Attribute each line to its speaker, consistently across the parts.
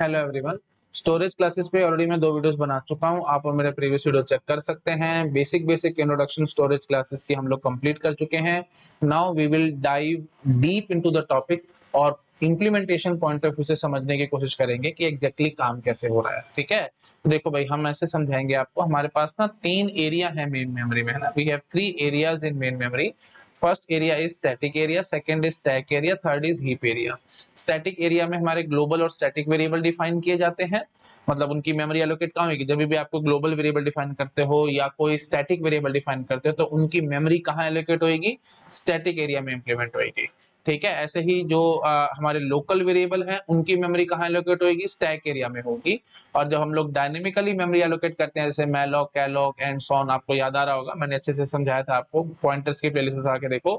Speaker 1: Hello everyone. Storage classes पे already मैं 2 videos बना चुका हूँ। आप मेरे प्रीवियस वीडियो चेक कर सकते हैं। बेसिक इंट्रोडक्शन स्टोरेज क्लासेस की हम लोग कंप्लीट कर चुके हैं। Now we will dive deep into the topic और इम्प्लीमेंटेशन पॉइंट ऑफ व्यू से समझने की कोशिश करेंगे कि एग्जैक्टली काम कैसे हो रहा है। ठीक है, तो देखो भाई, हम ऐसे समझाएंगे आपको। हमारे पास ना 3 एरिया है मेन मेमोरी में, है ना। We have 3 areas in main memory. First area is static area, second is stack area, third is heap area. Static area में हमारे ग्लोबल और स्टैटिक वेरिएबल डिफाइन किए जाते हैं। मतलब उनकी मेमोरी एलोकेट कहाँ होगी? जब भी आपको ग्लोबल वेरिएबल डिफाइन करते हो या कोई स्टैटिक वेरिएबल डिफाइन करते हो तो उनकी मेमोरी कहाँ एलोकेट होगी? स्टैटिक एरिया में इंप्लीमेंट होगी। ठीक है, ऐसे ही जो हमारे लोकल वेरिएबल हैं उनकी मेमोरी कहाँ एलोकेट होगी? स्टैक एरिया में होगी। और जब हम लोग डायनेमिकली मेमोरी एलोकेट करते हैं, जैसे मैलॉक, कैलॉक एंड सॉन, आपको याद आ रहा होगा, मैंने अच्छे से समझाया था आपको। पॉइंटर्स की प्लेलिस्ट उठा के देखो।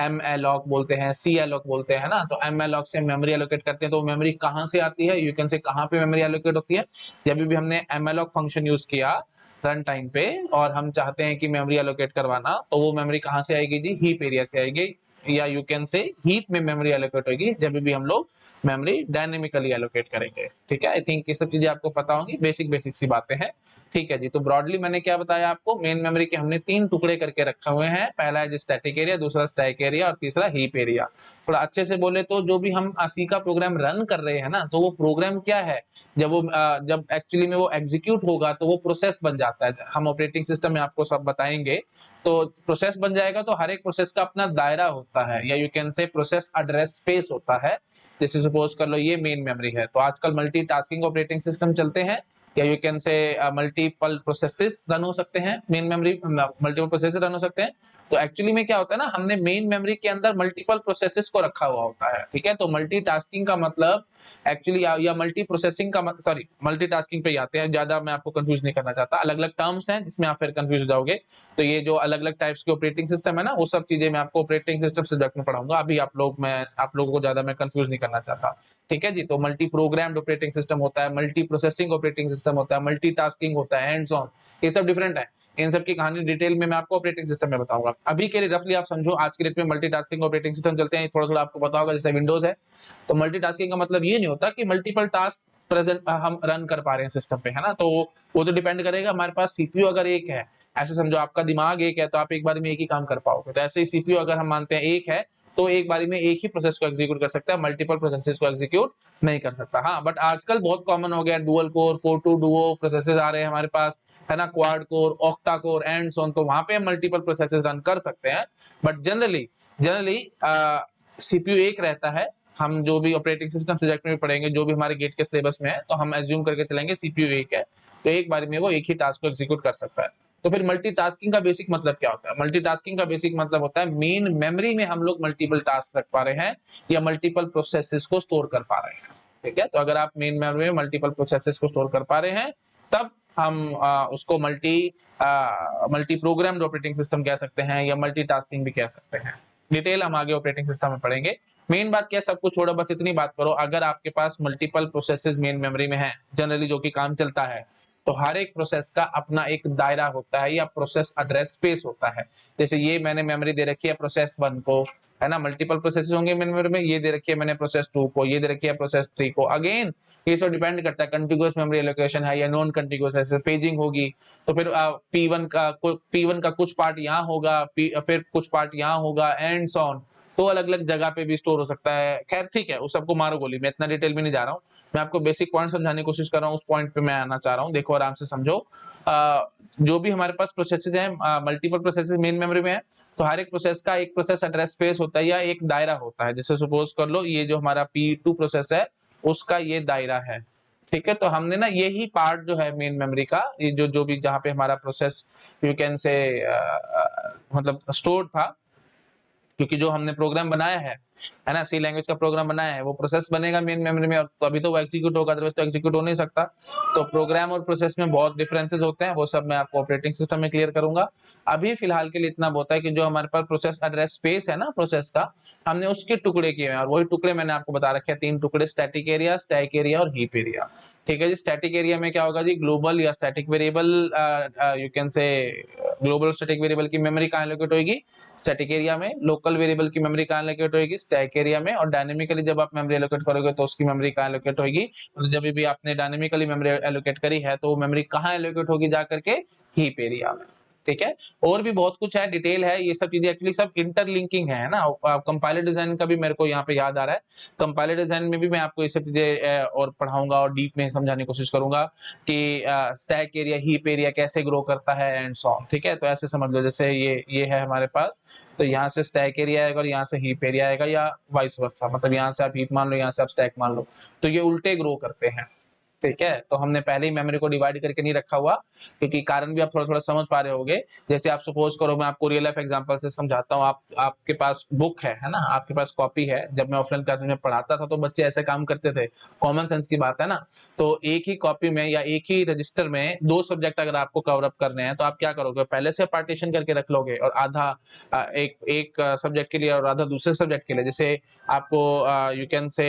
Speaker 1: एम एलॉक बोलते हैं, सी एलॉक बोलते हैं ना। तो एम एलॉक से मेमोरी एलोकेट करते हैं तो मेमोरी कहाँ से आती है? यू कैन से कहाँ पे मेमोरी एलोकेट होती है? जब भी हमने एम एलॉक फंक्शन यूज किया रन टाइम पे और हम चाहते हैं कि मेमोरी एलोकेट करवाना, तो वो मेमोरी कहाँ से आएगी जी? हीप एरिया से आएगी, या यू कैन से हीप में मेमोरी एलोकेट होगी जब भी हम लोग मेमोरी डायनेमिकली एलोकेट करेंगे। ठीक है, आई थिंक ये सब चीजें आपको पता होंगी, बेसिक सी बातें हैं। ठीक है जी, तो ब्रॉडली मैंने क्या बताया आपको? मेन मेमोरी के हमने 3 टुकड़े करके रखे हुए हैं। पहला है स्टैटिक एरिया, दूसरा स्टैक एरिया और तीसरा हीप एरिया। थोड़ा अच्छे से बोले तो जो भी हम सी का प्रोग्राम रन कर रहे हैं ना, तो वो प्रोग्राम क्या है? जब एक्चुअली में वो एग्जीक्यूट होगा तो वो प्रोसेस बन जाता है। हम ऑपरेटिंग सिस्टम में आपको सब बताएंगे। तो प्रोसेस बन जाएगा तो हर एक प्रोसेस का अपना दायरा होता है, या you can say process address space होता है। जैसे सपोज कर लो ये मेन मेमोरी है, तो आजकल मल्टीटास्किंग ऑपरेटिंग सिस्टम चलते हैं, या you can say multiple processes run हो सकते हैं। Main memory multiple processes run हो सकते हैं। तो एक्चुअली में क्या होता है ना, हमने मेन मेमोरी के अंदर मल्टीपल प्रोसेसेस को रखा हुआ होता है। ठीक है, तो मल्टीटास्किंग का मतलब एक्चुअली या मल्टी प्रोसेसिंग का सॉरी, मल्टीटास्किंग पे ही आते हैं। ज्यादा मैं आपको कंफ्यूज नहीं करना चाहता, अलग अलग टर्म्स हैं जिसमें आप फिर कंफ्यूज हो जाओगे। तो ये जो अलग अलग टाइप्स के ऑपरेटिंग सिस्टम है ना, वो सब चीजें मैं आपको ऑपरेटिंग सिस्टम सब्जेक्ट में पढ़ाऊंगा। अभी आप लोगों को ज्यादा मैं कंफ्यूज नहीं करना चाहता। ठीक है जी, तो मल्टी प्रोग्राम्ड ऑपरेटिंग सिस्टम होता है, मल्टी प्रोसेसिंग ऑपरेटिंग सिस्टम होता है, मल्टीटास्किंग होता है, हैंड्स ऑन, ये सब डिफरेंट है। इन सब की कहानी डिटेल में मैं आपको ऑपरेटिंग सिस्टम में बताऊंगा। अभी के लिए रफली आप समझो, आज के डेट में मल्टीटास्किंग ऑपरेटिंग सिस्टम चलते हैं। थोड़ा थोड़ा आपको पता होगा, जैसे विंडोज है। तो मल्टीटास्किंग का मतलब ये नहीं होता कि मल्टीपल टास्क प्रेजेंट हम रन कर पा रहे हैं सिस्टम पे, है ना। तो वो तो डिपेंड करेगा, हमारे पास सीपीयू अगर एक है, ऐसे समझो आपका दिमाग एक है, तो आप एक बार में एक ही काम कर पाओगे। तो ऐसे ही सीपीयू अगर हम मानते हैं एक है, तो एक बारी में एक ही प्रोसेस को एग्जीक्यूट कर सकता है, मल्टीपल प्रोसेसेस को एग्जीक्यूट नहीं कर सकता। हाँ, बट आजकल बहुत कॉमन हो गया, dual core, core two duo processes आ रहे हैं हमारे पास, है ना, quad core, octa core and so on. तो वहां पे हम मल्टीपल प्रोसेसेस रन कर सकते हैं। बट जनरली जनरली सीपीयू एक रहता है। हम जो भी ऑपरेटिंग सिस्टम सब्जेक्ट में पढ़ेंगे, जो भी हमारे गेट के सिलेबस में है, तो हम एज्यूम करके चलेंगे सीपीयू एक है, तो एक बार में वो एक ही टास्क को एग्जीक्यूट कर सकता है। तो फिर मल्टीटास्किंग का बेसिक मतलब क्या होता है? मल्टीटास्किंग का बेसिक मतलब होता है मेन मेमोरी में हम लोग मल्टीपल टास्क रख पा रहे हैं या मल्टीपल प्रोसेसेस को स्टोर कर पा रहे हैं। ठीक है, तो अगर आप मेन मेमोरी में मल्टीपल प्रोसेसेस को स्टोर कर पा रहे हैं, तब हम उसको मल्टी प्रोग्राम्ड ऑपरेटिंग सिस्टम कह सकते हैं, या मल्टीटास्किंग भी कह सकते हैं। डिटेल हम आगे ऑपरेटिंग सिस्टम में पढ़ेंगे। मेन बात क्या है, सब कुछ छोड़ो, बस इतनी बात करो। अगर आपके पास मल्टीपल प्रोसेसेस मेन मेमोरी में है जनरली, जो कि काम चलता है, तो हर एक प्रोसेस का अपना एक दायरा होता है या प्रोसेस एड्रेस स्पेस होता है। जैसे ये मैंने मेमोरी दे रखी है प्रोसेस 1 को, है ना। मल्टीपल प्रोसेस होंगे मेमोरी में, ये दे रखी है मैंने प्रोसेस 2 को, ये दे रखी है प्रोसेस 3 को। अगेन ये सब डिपेंड करता है, कंटिन्यूअस मेमोरी एलोकेशन है या नॉन कंटिन्यूअस, ऐसे पेजिंग होगी तो फिर P1 का कुछ पार्ट यहाँ होगा, फिर कुछ पार्ट यहाँ होगा एंड सो ऑन। तो अलग अलग जगह पे भी स्टोर हो सकता है। खैर ठीक है, उस सबको मारो गोली, मैं इतना डिटेल में नहीं जा रहा हूँ। मैं आपको बेसिक पॉइंट समझाने की कोशिश कर रहा हूँ, उस पॉइंट पे मैं आना चाह रहा हूँ। देखो आराम से समझो। जो भी हमारे पास प्रोसेसेस हैं, मल्टीपल प्रोसेसेस मेन मेमोरी में है, तो हर एक प्रोसेस का एक प्रोसेस एड्रेस स्पेस होता है या एक दायरा होता है। जैसे सपोज कर लो ये जो हमारा P2 प्रोसेस है, उसका ये दायरा है। ठीक है, तो हमने ना यही पार्ट जो है मेन मेमोरी का, ये जो जो भी जहाँ पे हमारा प्रोसेस यू कैन से मतलब स्टोर था, क्योंकि जो हमने प्रोग्राम बनाया है ना, सी लैंग्वेज का प्रोग्राम बनाया है, वो प्रोसेस बनेगा मेन मेमोरी में, और तो अभी तो वो एग्जीक्यूट होगा, अदरवाइज तो एग्जीक्यूट हो नहीं सकता। तो प्रोग्राम और प्रोसेस में बहुत डिफरेंसेस होते हैं, वो सब मैं आपको ऑपरेटिंग सिस्टम में क्लियर करूंगा। अभी फिलहाल के लिए इतना होता है कि जो हमारे पास प्रोसेस एड्रेस स्पेस है ना प्रोसेस का, हमने उसके टुकड़े किए हैं, और वही टुकड़े मैंने आपको बता रखे हैं, 3 टुकड़े, स्टैटिक एरिया, स्टैक एरिया और हीप एरिया। ठीक है जी, स्टैटिक एरिया में क्या होगा जी, ग्लोबल या static variable, you can say global static variable की मेमोरी कहाँ एलोकेट होगी? स्टैटिक एरिया में। लोकल वेरिएबल की मेमोरी कहाँ एलोकेट होगी? स्टैक एरिया में, और डायनेमिकली जब आप मेमोरी एलोकेट करोगे तो उसकी मेमोरी कहाँ एलोकेट होगी, तो जब भी आपने डायनेमिकली मेमोरी एलोकेट करी है तो वो मेमोरी कहाँ एलोकेट होगी जाकर के, हीप एरिया में। ठीक है, और भी बहुत कुछ है, डिटेल है, ये सब चीजें एक्चुअली सब इंटरलिंकिंग है ना। कंपाइलर डिजाइन का भी मेरे को यहाँ पे याद आ रहा है, कंपाइलर डिजाइन में भी मैं आपको ये सब चीजें और पढ़ाऊंगा और डीप में समझाने की कोशिश करूंगा कि स्टैक एरिया, हीप एरिया कैसे ग्रो करता है एंड सो ऑन। ठीक है, तो ऐसे समझ लो जैसे ये है हमारे पास, तो यहाँ से स्टैक एरिया आएगा और यहाँ से हीप एरिया आएगा, या वाइस वर्सा, मतलब यहाँ से आप हीप मान लो, यहाँ से आप स्टैक मान लो, तो ये उल्टे ग्रो करते हैं। ठीक है, तो हमने पहले ही मेमोरी को डिवाइड करके नहीं रखा हुआ, क्योंकि कारण भी आप थोड़ा थोड़ा समझ पा रहे होगे। जैसे आप सपोज करो, मैं आपको रियल लाइफ एग्जांपल से समझाता हूँ, आपके पास बुक है ना, आपके पास कॉपी है। जब मैं ऑफलाइन क्लासेस में पढ़ाता था तो बच्चे ऐसे काम करते थे, कॉमन सेंस की बात है ना। तो एक ही कॉपी में या एक ही रजिस्टर में दो सब्जेक्ट अगर आपको कवर अप करने हैं तो आप क्या करोगे, पहले से पार्टीशन करके रख लोगे, और आधा एक सब्जेक्ट के लिए और आधा दूसरे सब्जेक्ट के लिए। जैसे आपको you can say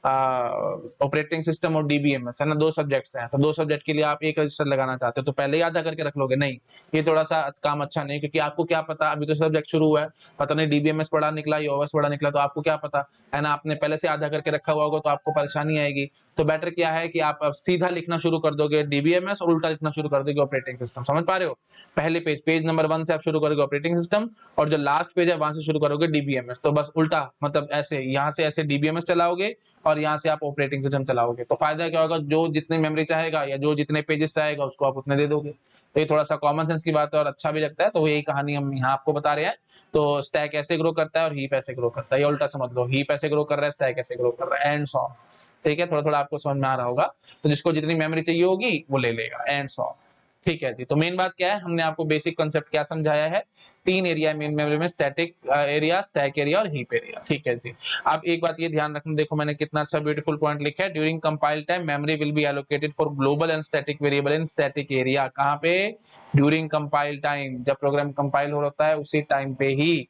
Speaker 1: operating system और डीबीएमएस है ना, दो सब्जेक्ट्स हैं, तो दो सब्जेक्ट के लिए आप एक रजिस्टर लगाना चाहते हो तो पहले ही आधा करके रख लोगे। नहीं, ये थोड़ा सा काम अच्छा नहीं, क्योंकि आपको क्या पता, अभी तो सब्जेक्ट शुरू हुआ है, पता नहीं डीबीएमएस बड़ा निकला या ओएस बड़ा निकला, तो आपको क्या पता है ना। आपने पहले से आधा करके रखा हुआ होगा तो आपको परेशानी आएगी। तो बेटर क्या है कि आप अब सीधा लिखना शुरू कर दोगे डीबीएमएस और उल्टा लिखना शुरू कर दोगे ऑपरेटिंग सिस्टम। समझ पा रहे हो, पहले पेज नंबर 1 से आप शुरू करोगे ऑपरेटिंग सिस्टम, और जो लास्ट पेज है वहां से शुरू करोगे डीबीएमएस। तो बस उल्टा, मतलब ऐसे यहाँ से ऐसे डीबीएमएस चलाओगे और यहाँ से आप ऑपरेटिंग सिस्टम चलाओगे। तो फायदा क्या होगा, जो जितनी मेमोरी चाहेगा या जो जितने पेजेस चाहेगा उसको आप उतने दे दोगे। तो ये थोड़ा सा कॉमन सेंस की बात है और अच्छा भी लगता है, तो यही कहानी हम यहाँ आपको बता रहे हैं। तो स्टैक ऐसे ग्रो करता है और हीप ऐसे ग्रो करता है, ये उल्टा समझ लो, हीप ऐसे ग्रो कर रहा है, स्टैक ऐसे ग्रो कर रहा है, एंड सो ऑन। ठीक है, थोड़ा थोड़ा आपको समझ में आ रहा होगा। तो जिसको जितनी मेमोरी चाहिए होगी वो ले लेगा, एंड सो ऑन। ठीक है जी, तो मेन बात क्या है, हमने आपको बेसिक कॉन्सेप्ट क्या समझाया है, तीन एरिया मेन मेमोरी में, स्टैटिक एरिया, स्टैक एरिया और हीप एरिया। ठीक है जी, अब एक बात ये ध्यान रखना, देखो मैंने कितना अच्छा ब्यूटीफुल पॉइंट लिखा है, during compile time memory will be allocated for global and static variable in static area. कहाँ पे, ड्यूरिंग कंपाइल टाइम, जब प्रोग्राम कंपाइल हो रहा है उसी टाइम पे ही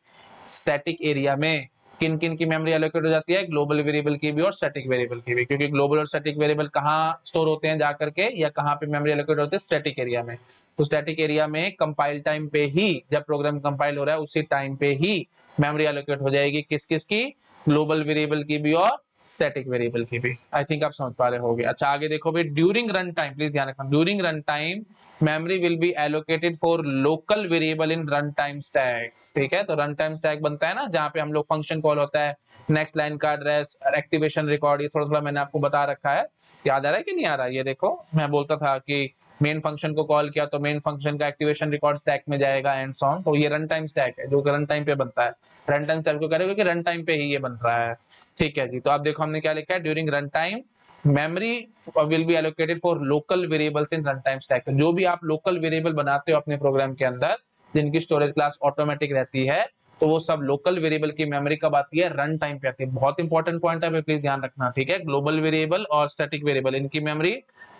Speaker 1: स्टैटिक एरिया में किन किन की मेमोरी एलोकेट हो जाती है, ग्लोबल वेरिएबल की भी और स्टैटिक वेरिएबल की भी। क्योंकि ग्लोबल और स्टैटिक वेरिएबल कहाँ स्टोर होते हैं जाकर के, या कहाँ पे मेमोरी एलोकेट होते हैं, स्टैटिक एरिया में। तो स्टैटिक एरिया में कंपाइल टाइम पे ही, जब प्रोग्राम कंपाइल हो रहा है उसी टाइम पे ही मेमोरी एलोकेट हो जाएगी, किस किस की, ग्लोबल वेरिएबल की भी और स्टैटिक वेरिएबल की भी। आई थिंक आप समझ पा रहे होंगे। अच्छा आगे देखो भाई, ड्यूरिंग रन टाइम, प्लीज ध्यान रखना, during run time memory will be allocated for local variable in run time stack. ठीक है, तो रन टाइम स्टैक बनता है ना, जहाँ पे हम लोग फंक्शन कॉल होता है, नेक्स्ट लाइन का एड्रेस, एक्टिवेशन रिकॉर्ड, ये थोड़ा थोड़ा मैंने आपको बता रखा है। याद आ रहा है कि नहीं आ रहा है, ये देखो मैं बोलता था कि मेन फंक्शन को कॉल किया तो मेन फंक्शन का एक्टिवेशन रिकॉर्ड स्टैक में जाएगा एंड सो ऑन। तो ये रन टाइम स्टैक है जो रन टाइम पे बनता है। रन टाइम स्टैक को कह रहे हो कि रन टाइम पे ही ये बन रहा है। ठीक है जी, तो आप देखो हमने क्या लिखा है, during run time memory will be allocated for local variables in run time stack. जो भी आप लोकल वेरिएबल बनाते हो अपने प्रोग्राम के अंदर, जिनकी स्टोरेज क्लास ऑटोमेटिक रहती है, तो वो सब लोकल वेरिएबल की मेमोरी कब आती है, रन टाइम पे आती है। बहुत इंपॉर्टेंट पॉइंट है, प्लीज ध्यान रखना। ठीक है, ग्लोबल वेरिएबल और स्टैटिक वेरिएबल, इनकी मेमोरी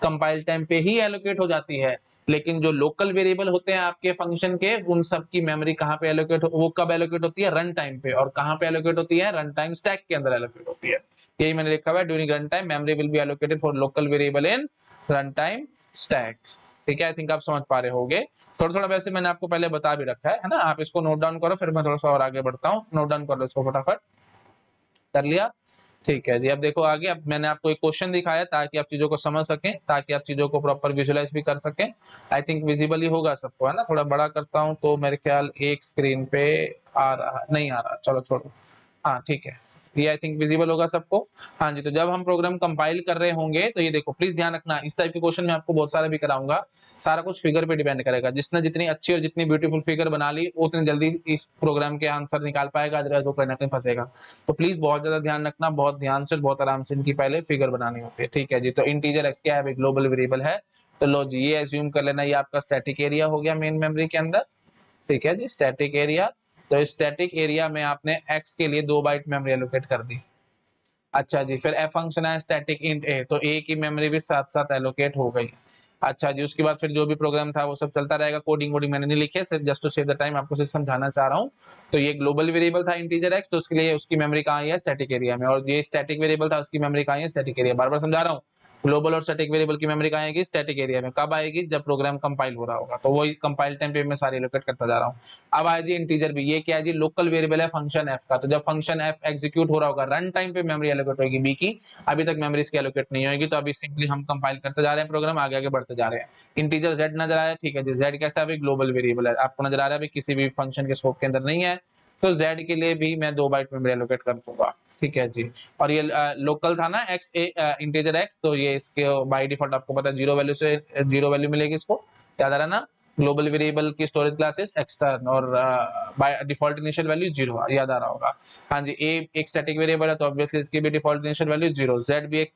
Speaker 1: कंपाइल टाइम पे ही एलोकेट हो जाती है, लेकिन जो लोकल वेरिएबल होते हैं आपके फंक्शन के, उन सब की मेमोरी कहाँ पे एलोकेट, वो कब एलोकेट होती है, रन टाइम पे। और कहाँ पे एलोकेट होती है, रन टाइम स्टैक के अंदर एलोकेट होती है। यही मैंने लिखा हुआ है, during run time memory will be allocated for local variable in run time stack. ठीक है, आई थिंक आप समझ पा रहे होंगे। थोड़ा थोड़ा वैसे मैंने आपको पहले बता भी रखा है ना, आप इसको नोट डाउन करो, फिर मैं थोड़ा सा और आगे बढ़ता हूँ। नोट डाउन कर लो इसको फटाफट, कर लिया। ठीक है जी, अब देखो आगे, अब मैंने आपको एक क्वेश्चन दिखाया ताकि आप चीजों को समझ सकें, ताकि आप चीजों को प्रॉपर विजुअलाइज भी कर सकें। आई थिंक विजिबल ही होगा सबको, है ना। थोड़ा बड़ा करता हूं तो मेरे ख्याल एक स्क्रीन पे आ रहा, नहीं आ रहा, चलो छोड़ो। हाँ ठीक है, ये आई थिंक विजिबल होगा सबको। हाँ जी, तो जब हम प्रोग्राम कंपाइल कर रहे होंगे तो ये देखो प्लीज ध्यान रखना, इस टाइप के क्वेश्चन में आपको बहुत सारे भी कराऊंगा। सारा कुछ फिगर पे डिपेंड करेगा, जिसने जितनी अच्छी और जितनी ब्यूटीफुल फिगर बना ली उतनी जल्दी इस प्रोग्राम के आंसर निकाल पाएगा, अदरवाइज वो कहीं ना कहीं फंसेगा। तो प्लीज बहुत ज्यादा ध्यान रखना, बहुत ध्यान से, बहुत आराम से इनकी पहले फिगर बनानी होती है। ठीक है जी, तो इंटीजर एक्स क्या है, ग्लोबल वेरिएबल है। तो लो जी, ये एज्यूम कर लेना ये आपका स्टैटिक एरिया हो गया मेन मेमोरी के अंदर। ठीक है जी, स्टैटिक एरिया। तो स्टैटिक एरिया में आपने x के लिए 2 बाइट मेमोरी एलोकेट कर दी। अच्छा जी, फिर f फंक्शन है स्टैटिक इंट a, तो a की मेमोरी भी साथ साथ एलोकेट हो गई। अच्छा जी, उसके बाद फिर जो भी प्रोग्राम था वो सब चलता रहेगा। कोडिंग वोडिंग मैंने नहीं लिखी है, सिर्फ just to save the time आपको सिर्फ समझाना चाह रहा हूँ। तो ये ग्लोबल वेरिएबल था इंटीजर x, तो उसके लिए उसकी मेमोरी कहाँ है, स्टैटिक एरिया में। और ये स्टैटिक वेरिएबल था, उसकी मेमोरी कहाँ है, स्टैटिक एरिया। बार बार समझा रहा हूँ, ग्लोबल और स्टैटिक वेरिएबल की मेमोरी कहाँ आएगी, स्टैटिक एरिया में। कब आएगी, जब प्रोग्राम कंपाइल हो रहा होगा, तो वही कंपाइल टाइम पे मैं सारी एलोकेट करता जा रहा हूँ। अब आए जी इंटीजर भी, ये क्या है जी, लोकल वेरिएबल है फंक्शन एफ का, तो जब फंक्शन एफ एग्जीक्यूट हो रहा होगा रन टाइम पे मेमोरी एलोकेट होगी बी की, अभी तक मेमोरी इसकी एलोकेट नहीं होगी, तो अभी सिंपली हम कंपाइल करते जा रहे हैं, प्रोग्राम आगे आगे बढ़ते जा रहे हैं। इंटीजर जेड नजर आया, ठीक है जी, जेड कैसा है, ग्लोबल वेरिएबल है, आपको नजर आ रहा है किसी भी फंक्शन के स्कोप के अंदर नहीं है, तो जेड के लिए भी मैं 2 बाइट मेमोरी एलोकेट कर दूंगा, ठीक है जी। और ये लोकल था ना एक्स इंटीजर एक्स, तो ये इसके बाय डिफॉल्ट आपको पता है 0 वैल्यू से 0 वैल्यू मिलेगी, इसको याद आ रहा ना। ग्लोबल वेरिएबल की स्टोरेज क्लासेस एक्सटर्न और बाय डिफॉल्ट इनिशियल वैल्यू 0, याद आ रहा होगा। हाँ जी, ए एक स्टैटिक वेरिएबल है तो ऑब्वियसली इसकी भी डिफॉल्ट इनिशियल वैल्यू 0, जेड भी एक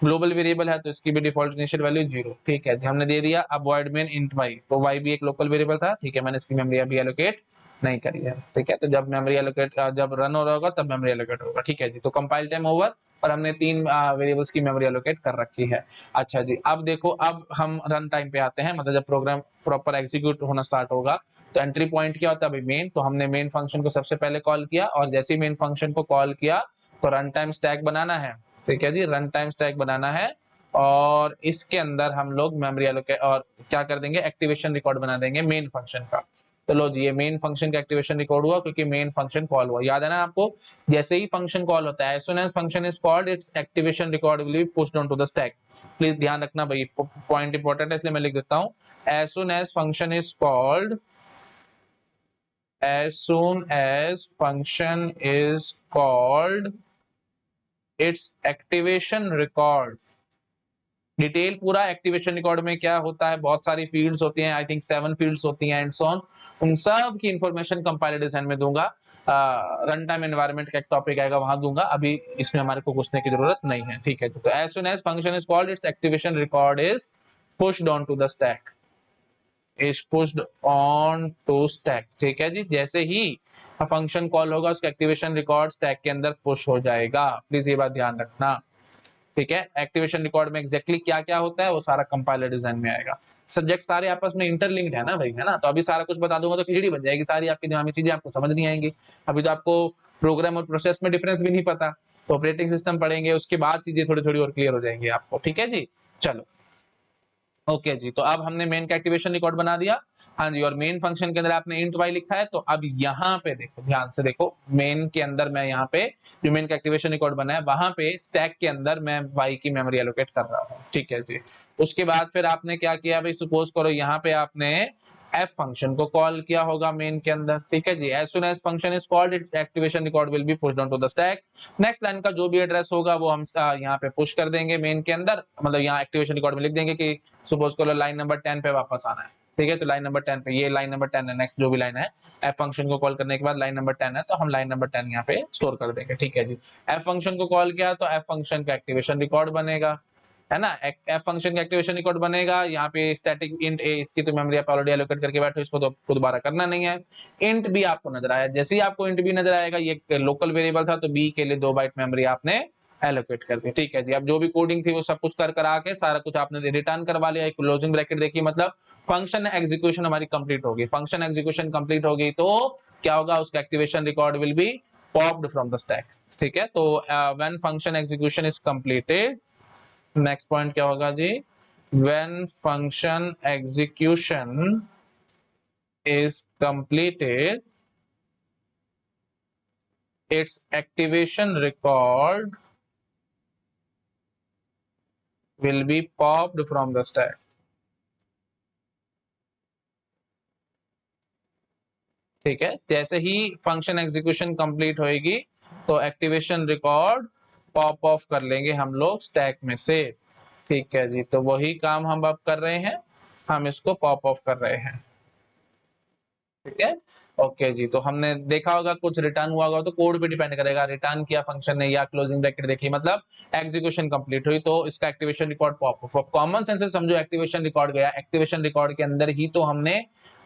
Speaker 1: ग्लोबल वेरिएबल है तो इसकी भी डिफॉल्ट इनिशियल वैल्यू 0, ठीक है, हमने दे दिया। अब वॉइड मेन इंट वाई, तो वाई भी एक लोकल वेरिएबल था, ठीक है, मैंने इसकी मेमोरी अभी एलोकेट नहीं करी है, ठीक है, तो जब मेमोरी एलोकेट जब रन हो रहा होगा तब मेमोरी एलोकेट होगा, ठीक है जी। तो कंपाइल टाइम ओवर और हमने 3 वेरिएबल्स की मेमोरी एलोकेट कर रखी है। अच्छा जी, अब देखो, अब हम रन टाइम पे आते हैं, मतलब जब प्रोग्राम प्रॉपर एग्जीक्यूट होना स्टार्ट होगा, तो एंट्री पॉइंट क्या होता है भाई, मेन, तो हमने मेन फंक्शन को सबसे पहले कॉल किया, और जैसे ही मेन फंक्शन को कॉल किया तो रन टाइम स्टैक बनाना है, ठीक है जी, रन टाइम स्टैक बनाना है, और इसके अंदर हम लोग मेमोरी एलोकेट और क्या कर देंगे, एक्टिवेशन रिकॉर्ड बना देंगे मेन फंक्शन का। तो लो जी, ये मेन फंक्शन का एक्टिवेशन रिकॉर्ड हुआ क्योंकि मेन फंक्शन कॉल हुआ, याद है ना आपको, जैसे ही फंक्शन कॉल होता है, as soon as function is called its activation record will be pushed onto the stack। Please ध्यान रखना भाई, पॉइंट इंपॉर्टेंट है इसलिए मैं लिख देता हूँ, as soon as function is called, as soon as function is called its activation record। Detail पूरा एक्टिवेशन रिकॉर्ड में क्या होता है, बहुत सारी फील्ड्स होती हैं, आई थिंक 7 फील्ड्स होती हैं एंड सो ऑन, उन सब की इंफॉर्मेशन कंपाइलर डिजाइन में दूंगा, रन टाइम एनवायरनमेंट का एक टॉपिक आएगा वहां दूंगा, अभी इसमें हमारे को घुसने की जरूरत नहीं है, ठीक है। तो as soon as function is called its activation record is pushed on to the stack, is pushed on to stack, ठीक है जी, जैसे ही फंक्शन कॉल होगा उसका एक्टिवेशन रिकॉर्ड स्टैक के अंदर पुश हो जाएगा, प्लीज ये बात ध्यान रखना, ठीक है। एक्टिवेशन रिकॉर्ड में एग्जैक्टली क्या क्या होता है वो सारा कंपाइलर डिजाइन में आएगा, सब्जेक्ट सारे आपस में इंटरलिंक्ड है ना भाई, है ना, तो अभी सारा कुछ बता दूंगा तो खिचड़ी बन जाएगी सारी, आपकी दिमाग में चीजें आपको समझ नहीं आएंगी, अभी तो आपको प्रोग्राम और प्रोसेस में डिफरेंस भी नहीं पता, तो ऑपरेटिंग सिस्टम पढ़ेंगे उसके बाद चीजें थोड़ी थोड़ी और क्लियर हो जाएंगी आपको, ठीक है जी। चलो ओके जी, तो अब हमने मेन का एक्टिवेशन रिकॉर्ड बना दिया, हाँ जी, और मेन फंक्शन के अंदर आपने इंट वाई लिखा है, तो अब यहाँ पे देखो, ध्यान से देखो, मेन के अंदर मैं यहाँ पे जो मेन का एक्टिवेशन रिकॉर्ड बना है वहां पे स्टैक के अंदर मैं वाई की मेमोरी एलोकेट कर रहा हूँ, ठीक है जी। उसके बाद फिर आपने क्या किया भाई, सपोज करो यहाँ पे आपने एफ फंक्शन को कॉल किया होगा मेन के अंदर, ठीक है जी, as soon as function is called it activation record will be pushed on to the stack. Next line का जो भी एड्रेस होगा वो हम यहाँ पे पुश कर देंगे मेन के अंदर, मतलब यहाँ एक्टिवेशन रिकॉर्ड में लिख देंगे कि सपोज करो लाइन नंबर 10 पे वापस आना है, ठीक है, तो लाइन नंबर 10 पे, ये लाइन नंबर 10 है, नेक्स्ट जो भी लाइन है, एफ फंक्शन को कॉल करने के बाद लाइन नंबर 10 है तो हम लाइन नंबर 10 यहाँ पे स्टोर कर देंगे, ठीक है जी। एफ फंक्शन को कॉल किया तो एफ फंक्शन का एक्टिवेशन रिकॉर्ड बनेगा, है ना, एफ फंक्शन का एक्टिवेशन रिकॉर्ड बनेगा, यहाँ पे स्टैटिक इंट ए, इसकी तो मेमोरी आप ऑलरेडी एलोकेट करके बैठो, इसको तो आपको दोबारा करना नहीं है। इंट बी आपको नजर आया, जैसे ही आपको इंट बी नजर आएगा, ये लोकल वेरिएबल था तो बी के लिए 2 बाइट मेमोरी आपने एलोकेट कर दी, ठीक है जी। अब जो भी कोडिंग थी वो सब कुछ कर करा के सारा कुछ आपने रिटर्न करवा लिया, एक क्लोजिंग ब्रैकेट देखी, मतलब फंक्शन एग्जीक्यूशन हमारी कंप्लीट होगी, फंक्शन एग्जीक्यूशन कंप्लीट होगी तो क्या होगा, उसका activation record will B popped from the stack, ठीक है। तो when function execution is completed, next point क्या होगा जी, when function execution is completed its activation record will be popped from the stack, ठीक है, जैसे ही फंक्शन एग्जीक्यूशन कंप्लीट होएगी तो एक्टिवेशन रिकॉर्ड पॉप ऑफ कर लेंगे हम लोग स्टैक में से, ठीक है जी। तो वही काम हम अब कर रहे हैं, हम इसको पॉप ऑफ कर रहे हैं, ठीक है। ओके जी, तो हमने देखा होगा कुछ रिटर्न हुआ होगा तो कोड पे डिपेंड करेगा, रिटर्न किया फंक्शन ने या क्लोजिंग ब्रैकेट देखी, मतलब एग्जीक्यूशन कंप्लीट हुई तो इसका activation record pop of, common sense से समझो, एक्टिवेशन रिकॉर्ड गया, एक्टिवेशन रिकॉर्ड के अंदर ही तो हमने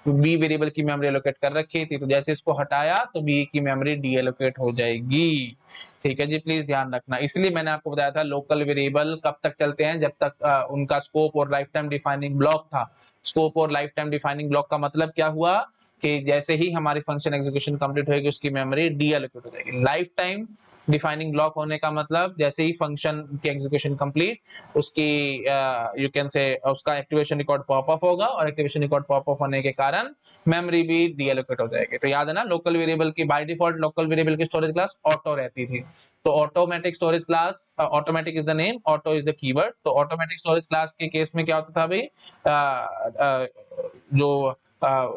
Speaker 1: बी वेरिएबल की मेमोरी एलोकेट कर रखी थी, तो जैसे इसको हटाया तो बी की मेमोरी डी एलोकेट हो जाएगी, ठीक है जी, प्लीज ध्यान रखना। इसलिए मैंने आपको बताया था लोकल वेरिएबल कब तक चलते हैं, जब तक उनका स्कोप और लाइफ टाइम डिफाइनिंग ब्लॉक था। स्कोप और लाइफ टाइम डिफाइनिंग ब्लॉक का मतलब क्या हुआ कि जैसे ही हमारी फंक्शन एग्जीक्यूशन कंप्लीट होगी उसकी मेमोरी डी एलोकेट हो जाएगी, लाइफ टाइम डिफाइनिंग ब्लॉक होने का मतलब जैसे ही फंक्शन की एग्जीक्यूशन कंप्लीट, उसकी यू कैन से उसका एक्टिवेशन रिकॉर्ड पॉप अप होगा, और एक्टिवेशन रिकॉर्ड पॉप अप होने के कारण मेमोरी भी डीएलोकेट हो जाएगी। तो याद है ना, लोकल वेरिएबल की बाय डिफॉल्ट लोकल वेरिएबल की स्टोरेज क्लास ऑटो रहती थी। तो automatic storage class, automatic is the name, auto is the keyword. तो ऑटोमेटिक स्टोरेज क्लास के केस में क्या होता था भाई, जो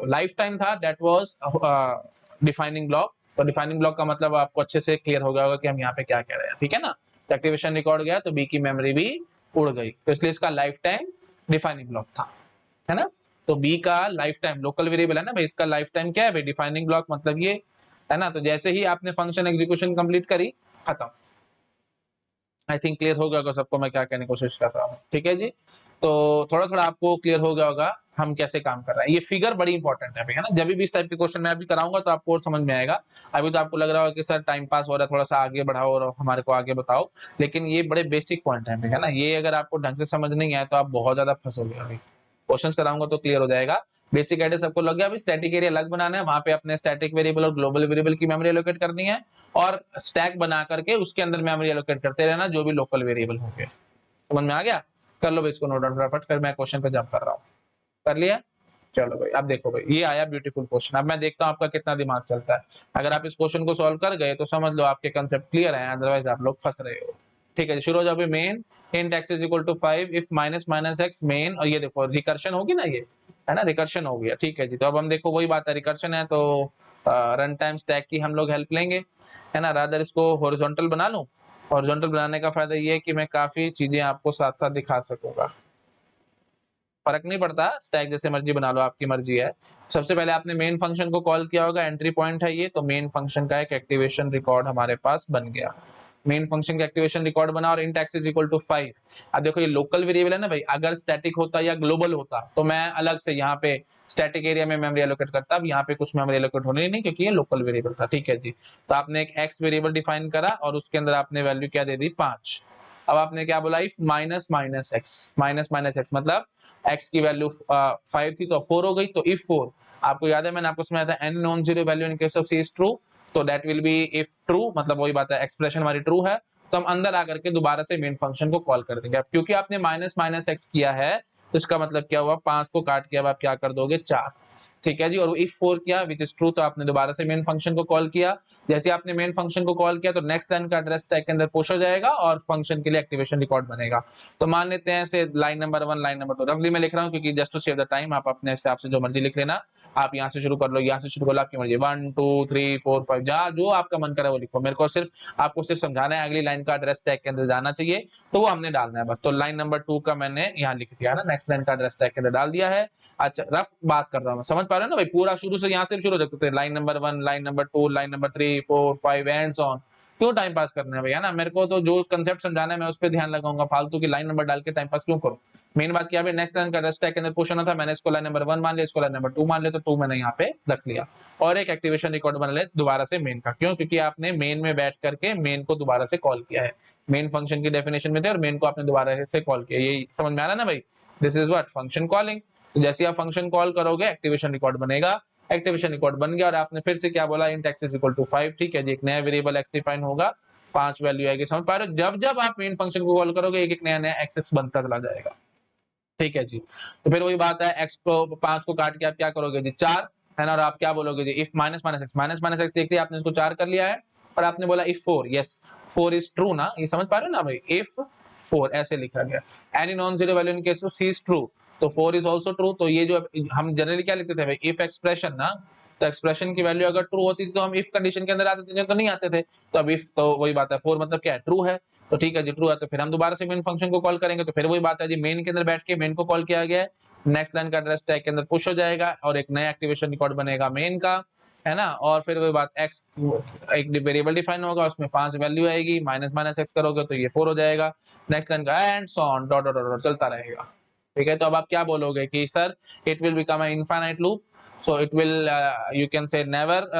Speaker 1: लाइफ टाइम था दैट वाज डिफाइनिंग ब्लॉक। तो डिफाइनिंग ब्लॉक का मतलब आपको अच्छे से क्लियर हो गया होगा कि हम यहाँ पे क्या कह रहे हैं, ठीक है ना। एक्टिवेशन रिकॉर्ड गया तो बी की मेमोरी भी उड़ गई, तो इसलिए इसका लाइफ टाइम डिफाइनिंग ब्लॉक था, है ना। तो बी का लाइफ टाइम लोकल वेरिएबल है ना भाई, इसका लाइफ टाइम क्या है भाई, डिफाइनिंग ब्लॉक मतलब ये है ना। तो जैसे ही आपने फंक्शन एग्जीक्यूशन कंप्लीट करी, खत्म। आई थिंक क्लियर हो गया होगा सबको मैं क्या कहने की कोशिश कर रहा हूँ, ठीक है जी। तो थोड़ा थोड़ा आपको क्लियर हो गया होगा हम कैसे काम कर रहे हैं। ये फिगर बड़ी इंपॉर्टेंट है ना, जब भी इस टाइप के क्वेश्चन मैं अभी कराऊंगा तो आपको और समझ में आएगा। अभी तो आपको लग रहा होगा कि सर टाइम पास हो रहा है, थोड़ा सा आगे बढ़ाओ और हमारे को आगे बताओ, लेकिन ये बड़े बेसिक पॉइंट है ना। ये अगर आपको ढंग से समझ नहीं आया तो आप बहुत ज्यादा फंसोगे। अभी क्वेश्चन कराऊंगा तो क्लियर हो जाएगा। बेसिक आइडिया सबको लग गया। अभी स्टैटिक एरिया अलग बनाना है, वहां पे अपने स्टैटिक वेरिएबल और ग्लोबल वेरिएबल की मेमोरी एलोकेट करनी है, और स्टैक बना करके उसके अंदर मेमोरी एलोकेट करते रहना जो भी लोकल वेरिएबल होंगे। समझ में आ गया? कर लो इसको नोट डाउन फटाफट, फिर मैं क्वेश्चन पे जंप कर रहा हूँ। कर लिया? चलो भाई, अब देखो भाई, ये आया ब्यूटीफुल क्वेश्चन। अब मैं देखता हूँ आपका कितना दिमाग चलता है। अगर आप इस क्वेश्चन को सॉल्व कर गए तो समझ लो आपके कंसेप्ट क्लियर है, अदरवाइज आप लोग फंस रहे हो। ठीक है, शुरू हो जाओ। Main int x is equal to 5 if minus minus x main, और ये देखो रिकर्शन होगी ना, ये है ना, रिकर्शन हो गया। ठीक है जी, तो अब हम देखो वही बात है, रिकर्शन है तो रन टाइम स्टैक की हम लोग हेल्प लेंगे, है ना। रादर इसको हॉरिजॉन्टल बना लूं। हॉरिजॉन्टल बनाने का फायदा ये है कि मैं काफी चीजें आपको साथ साथ दिखा सकूंगा, फर्क नहीं पड़ता, स्टैक जैसे मर्जी बना लो, आपकी मर्जी है। सबसे पहले आपने मेन फंक्शन को कॉल किया होगा, एंट्री पॉइंट है ये, तो मेन फंक्शन का एक एक्टिवेशन रिकॉर्ड हमारे पास बन गया। मेन फंक्शन का एक्टिवेशन रिकॉर्ड बना, और int x is equal to 5। अब देखो ये लोकल वेरिएबल है ना भाई, अगर स्टैटिक होता या ग्लोबल होता तो मैं अलग से यहाँ पे स्टैटिक एरिया में मेमोरी एलोकेट करता। अब यहाँ पे कुछ मेमोरी एलोकेट होनी नहीं, क्योंकि ये लोकल वेरिएबल था। ठीक है जी, तो आपने एक x वेरिएबल डिफाइन करा और उसके अंदर आपने वैल्यू क्या दे दी, 5। अब आपने क्या बोला, if minus minus x, minus minus x मतलब x की वैल्यू 5 थी तो 4 हो गई। तो इफ 4, आपको याद है मैंने आपको समझाया था an non zero value in case of C is true, तो that will be if true, मतलब वही बात है, एक्सप्रेशन हमारी ट्रू है, तो हम अंदर आकर के दोबारा से मेन फंक्शन को कॉल कर देंगे। अब क्योंकि आपने माइनस माइनस एक्स किया है तो इसका मतलब क्या हुआ, 5 को काट के अब आप क्या कर दोगे, 4। ठीक है जी, और इफ 4 किया विच इज ट्रू, तो आपने दोबारा से मेन फंक्शन को कॉल किया। जैसे आपने मेन फंक्शन को कॉल किया तो नेक्स्ट लाइन का एड्रेस स्टैक के अंदर पुश हो जाएगा और फंक्शन के लिए एक्टिवेशन रिकॉर्ड बनेगा। तो मान लेते हैं से लाइन नंबर 1 लाइन नंबर 2 रफली मैं लिख रहा हूँ, क्योंकि just to save the time आप अपने हिसाब से जो मर्जी लिख लेना। आप यहाँ से शुरू कर लो, यहाँ से शुरू कर लो, आपकी मर्जी, 1 2 3 4 5 जहाँ जो आपका मन करे वो लिखो। मेरे को सिर्फ आपको सिर्फ समझाना है, अगली लाइन का एड्रेस टैग के अंदर जाना चाहिए तो वो हमने डालना है बस। तो लाइन नंबर 2 का मैंने यहाँ लिख दिया है ना, नेक्स्ट लाइन का एड्रेस टैग के अंदर डाल दिया है। अच्छा रफ बात कर रहा हूँ, समझ पा रहे हो ना भाई, पूरा शुरू से यहाँ से शुरू रखते थे, line number 1 line number 2 line number 3 4 5 and so on. क्यों टाइम पास करना है भैया ना, मेरे को तो जो कंसेप्ट समझाना है मैं उस पर ध्यान लगाऊंगा, फालतू की लाइन नंबर डाल के टाइम पास क्यों करूं। मेन बात क्या है, नेक्स्ट लाइन का एड्रेस टैग के अंदर पुश होना था, मैंने इसको लाइन नंबर 1 मान लिया, इसको लाइन नंबर 2 मान लिया, तो 2 मैंने यहाँ पे रख लिया। और एक एक्टिवेशन रिकॉर्ड बना ले दोबारा से मेन का, क्यों, क्योंकि आपने मेन में बैठ करके मेन को दोबारा से कॉल किया है। मेन फंक्शन की डेफिनेशन में थे और मेन को आपने दोबारा से कॉल किया, ये समझ में आ रहा है ना भाई, this is what function calling. तो जैसे आप फंक्शन कॉल करोगे एक्टिवेशन रिकॉर्ड बनेगा, एक्टिवेशन रिकॉर्ड बन गया और आपने फिर से क्या बोला, int x is equal to 5। ठीक है जी, एक नया वेरिएबल x डिफाइन होगा, 5 वैल्यू आएगी, समझ पा रहे हो, जब जब आप मेन फंक्शन को कॉल करोगे एक एक नया नया x बनता चला जाएगा। ठीक है जी, तो फिर वही बात है, x को 5 को काट के आप क्या करोगे जी, 4, है ना। और आप क्या बोलोगे जी, इफ माइनस माइनस एक्स देखते आपने इसको 4 कर लिया है, और आपने बोला इफ 4, यस 4 इज ट्रू ना, ये समझ पा रहे हो ना भाई, इफ 4 ऐसे लिखा गया, any non zero value in case of C is true, तो 4 इज आल्सो ट्रू। तो ये जो हम जनरली क्या लिखते थे भाई, इफ एक्सप्रेशन ना, तो एक्सप्रेशन की वैल्यू अगर ट्रू होती थी तो हम इफ कंडीशन के अंदर आते थे, तो नहीं आते थे। तो अब इफ, तो वही बात है, 4 मतलब क्या है, ट्रू है। तो ठीक है जी, ट्रू है, तो फिर हम दोबारा से मेन फंक्शन को कॉल करेंगे, तो फिर वही बात है जी, मेन के अंदर बैठ के मेन को कॉल किया गया है, नेक्स्ट लाइन का एड्रेस टैग के अंदर पुश हो जाएगा और एक नया एक्टिवेशन रिकॉर्ड बनेगा मेन का, है ना। और फिर वही बात, x एक वेरिएबल डिफाइन होगा, उसमें 5 वैल्यू आएगी, माइनस माइनस एक्स करोगे तो ये 4 हो जाएगा, नेक्स्ट लाइन का and so on dot dot dot चलता रहेगा। ठीक है, तो अब आप क्या बोलोगे कि sir it will become a infinite loop. So it will you can say never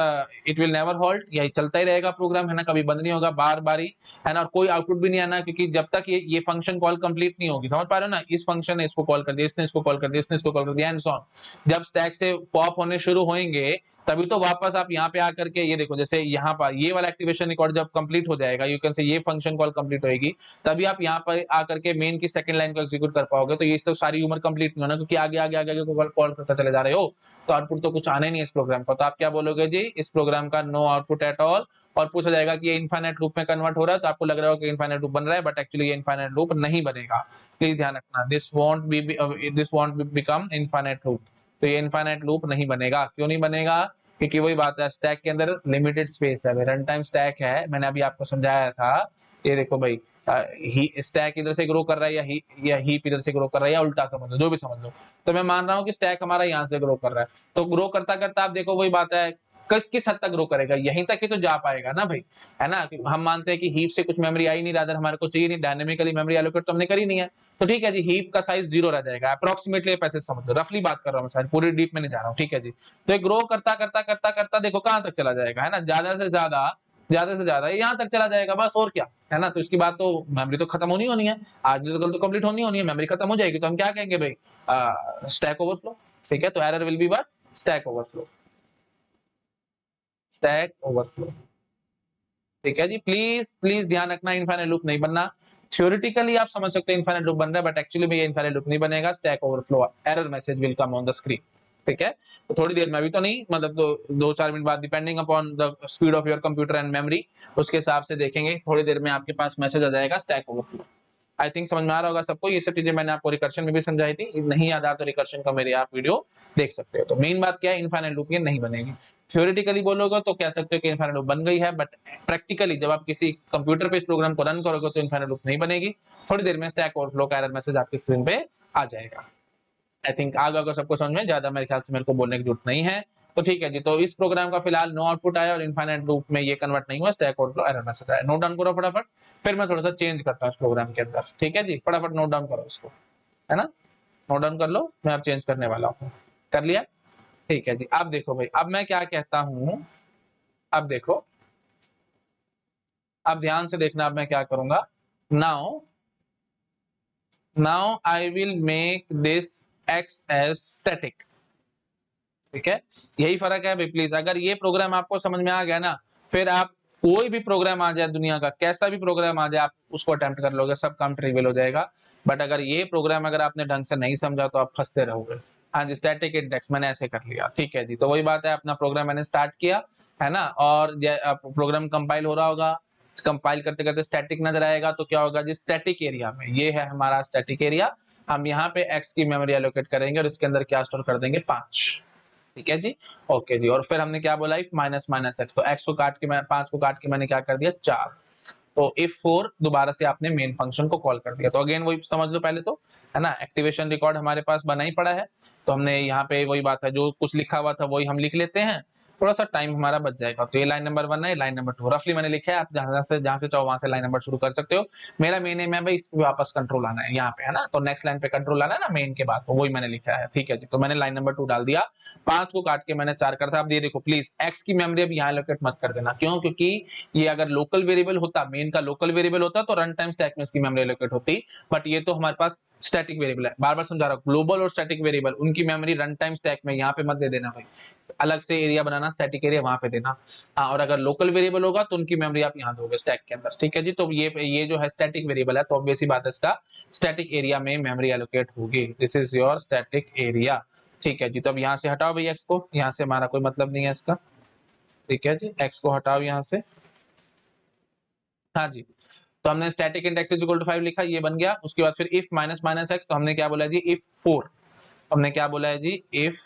Speaker 1: it will never halt, यही चलता ही रहेगा प्रोग्राम, है ना, कभी बंद नहीं होगा, बार बारी, है ना, और कोई आउटपुट भी नहीं आना, क्योंकि जब तक ये फंक्शन कॉल कंप्लीट नहीं होगी, समझ पा रहे हो ना, इस फंक्शन ने इसको कॉल कर दिया, इसने इसको कॉल कर दिया, इसने इसको कॉल कर दिया एंड सो ऑन, जब स्टैक से पॉप होने शुरू होंगे तभी तो वापस आप यहाँ पे आकर के ये देखो, जैसे यहाँ पर ये वाला एक्टिवेशन रिकॉर्ड जब कंप्लीट हो जाएगा, यू कैन से ये फंक्शन कॉल कंप्लीट होगी, तभी आप यहाँ पर आकर के मेन की सेकंड लाइन को एग्जीक्यूट कर पाओगे। तो ये तो सारी उम्र कंप्लीट नहीं होना, क्योंकि आगे आगे आगे कॉल करता चले जा रहे हो, तो आउटपुट तो कुछ आना ही नहीं इस प्रोग्राम का। तो आप क्या बोलोगे जी, इस प्रोग्राम का नो आउटपुट एट ऑल, और पूछा जाएगा कि ये इनफाइनाइट लूप में कन्वर्ट हो रहा है, तो आपको लग रहा होगा कि इनफाइनाइट लूप बन रहा है, बट एक्चुअली ये इनफाइनाइट लूप नहीं बनेगा, प्लीज ध्यान रखना, this want become infinite loop. तो ये इनफाइनाइट लूप नहीं बनेगा। क्यों नहीं बनेगा? क्योंकि वही बात है, स्टैक के अंदर लिमिटेड स्पेस है, रन टाइम स्टैक है, मैंने अभी आपको समझाया था। ये देखो भाई, स्टैक इधर से ग्रो कर रहा है या हीप इधर से ग्रो कर रहा है, या उल्टा समझ लो, जो भी समझ लो। तो मैं मान रहा हूँ कि स्टैक हमारा यहाँ से ग्रो कर रहा है, तो ग्रो करता करता आप देखो वही बात है, किस हद तक ग्रो करेगा, यहीं तक ही तो जा पाएगा ना भाई, है ना। हम मानते हैं कि हीप से कुछ मेमोरी आई नहीं, रादर हमारे को चाहिए नहीं, डायनेमिकली मेमोरी एलोकेट तो हमने करी नहीं है, तो ठीक है जी, हीप का साइज 0 रह जाएगा अप्रोक्सीमेटली, पैसे समझ लो, रफली बात कर रहा हूँ मैं, पूरी डीप में नहीं जा रहा हूँ, ठीक है जी। तो ये ग्रो करता करता करता करता देखो कहां तक चला जाएगा, है ना, ज्यादा से ज्यादा यहाँ तक चला जाएगा, बस और क्या, है ना। तो इसकी बात तो मेमोरी तो खत्म होनी है, आज तो कल तो कंप्लीट होनी है, मेमोरी खत्म हो जाएगी, तो हम क्या कहेंगे भाई, स्टैक ओवरफ्लो, ठीक है। तो error will be what, stack overflow, stack overflow, ठीक है जी। प्लीज प्लीज ध्यान रखना, इनफाइनाइट लूप नहीं बनना। थ्योरेटिकली आप समझ सकते हैं इनफाइनाइट लूप बन रहा है, बट एक्चुअली में ये इनफाइनाइट लूप नहीं बनेगा, stack overflow error message will come on the screen, ठीक है। तो थोड़ी देर में, अभी तो नहीं, मतलब 2-4 मिनट बाद, depending upon the speed of your computer and memory, उसके हिसाब से देखेंगे, थोड़ी देर में आपके पास मैसेज आ जाएगा स्टैक ओवरफ्लो। आई थिंक समझ में आ रहा होगा सबको, ये सब चीजें मैंने आपको रिकर्शन में भी समझाई थी, नहीं याद आ तो रिकर्शन का मेरे आप वीडियो देख सकते हो। तो मेन बात क्या है, इनफाइनाइट लूप ये नहीं बनेगी। थ्योरेटिकली बोलोगे तो कह सकते हो कि इनफाइनाइट लूप बन गई है, बट प्रैक्टिकली जब आप किसी कंप्यूटर पे इस प्रोग्राम को रन करोगे तो इनफाइनाइट लूप नहीं बनेगी। थोड़ी देर में स्टैक ओवरफ्लो का एरर मैसेज आपकी स्क्रीन पे आ जाएगा। आई थिंक आगे अगर सबको समझ में, ज्यादा मेरे ख्याल से मेरे को बोलने की जरूरत नहीं है। तो ठीक है जी, तो इस प्रोग्राम का फिलहाल नो आउटपुट आया और इनफाइनाइट लूप में ये कन्वर्ट नहीं हुआ, स्टैक ओवरफ्लो एरर मैसेज आया। नोट डाउन करो फटाफट, फिर मैं थोड़ा सा चेंज करता हूँ इस प्रोग्राम के अंदर, ठीक है जी। फटाफट नोट डाउन करो इसको, है ना, नोट डाउन कर लो, मैं अब चेंज करने वाला हूँ। कर लिया? ठीक है जी। अब देखो भाई, अब मैं क्या कहता हूँ, अब देखो, अब ध्यान से देखना, अब मैं क्या करूंगा, now I will make this x as static, ठीक है। यही फर्क है भाई, प्लीज अगर ये प्रोग्राम आपको समझ में आ गया ना, फिर आप कोई भी प्रोग्राम आ जाए, दुनिया का कैसा भी प्रोग्राम आ जाए, आप उसको अटेम्प्ट कर लोगे, सब काम ट्रिवियल हो जाएगा। बट अगर ये प्रोग्राम अगर आपने ढंग से नहीं समझा तो आप फंसते रहोगे। हाँ जी, स्टैटिक इंडेक्स मैंने ऐसे कर लिया, ठीक है जी। तो वही बात है, अपना प्रोग्राम मैंने स्टार्ट किया, है ना, और प्रोग्राम कंपाइल हो रहा होगा, कंपाइल करते करते स्टैटिक नजर आएगा, तो क्या होगा जी, स्टैटिक एरिया में, ये है हमारा स्टैटिक एरिया, हम यहाँ पे एक्स की मेमोरी एलोकेट करेंगे और इसके अंदर क्या स्टोर कर देंगे, 5, ठीक है जी। ओके जी, और फिर हमने क्या बोला, इफ माइनस माइनस एक्स, तो एक्स को काट के, मैं 5 को काट के मैंने क्या कर दिया, 4, तो इफ 4 दोबारा से आपने मेन फंक्शन को कॉल कर दिया। तो अगेन वही समझ लो पहले तो, है ना, एक्टिवेशन रिकॉर्ड हमारे पास बना ही पड़ा है, तो हमने यहाँ पे वही बात है, जो कुछ लिखा हुआ था वही हम लिख लेते हैं, थोड़ा सा टाइम हमारा बच जाएगा। तो ये लाइन नंबर 1 है, लाइन नंबर 2 रफली मैंने लिखा है, आप जहां से चाहो वहां से लाइन नंबर शुरू कर सकते हो। मेरा मेन एम है भाई, इस वापस कंट्रोल आना है यहाँ पे, है ना, तो नेक्स्ट लाइन पे कंट्रोल आना है ना मेन के बाद, तो वही मैंने लिखा है, ठीक है जी। तो मैंने लाइन नंबर 2 डाल दिया, 5 को काट के मैंने 4 कर था। अब ये देखो प्लीज, एक्स की मेमोरी अब यहाँ एलोकेट मत कर देना, क्यों, क्योंकि ये अगर लोकल वेरिएबल होता, मेन का लोकल वेरिएबल होता, तो रन टाइम स्टैक में इसकी मेमोरी एलोकेट होती, बट ये तो हमारे पास स्टैटिक वेरिएबल है। बार बार समझा रहा हूँ, ग्लोबल और स्टैटिक वेरिएबल, उनकी मेमोरी रन टाइम स्टैक में, यहाँ पे मत दे देना भाई, अलग से एरिया बनाना, स्टैटिक एरिया वहां पे देना। हाँ, और अगर लोकल वेरिएबल होगा तो उनकी मेमोरी आप यहाँ दोगे स्टैक के अंदर, ठीक है जी। तो ये जो है स्टैटिक वेरिएबल है, तो ऑब्वियस ही बात है, इसका स्टैटिक एरिया में मेमोरी एलोकेट होगी, this is your static area, ठीक है जी। तो अब यहाँ से हटाओ भाई एक्स को, यहाँ से हमारा कोई मतलब नहीं है इसका, ठीक है जी, एक्स को हटाओ यहाँ से। हाँ जी, तो हमने static index is equal to 5 लिखा, ये बन गया। उसके बाद फिर इफ माइनस माइनस एक्स, तो हमने क्या बोला जी, इफ 4, हमने क्या बोला है जी, इफ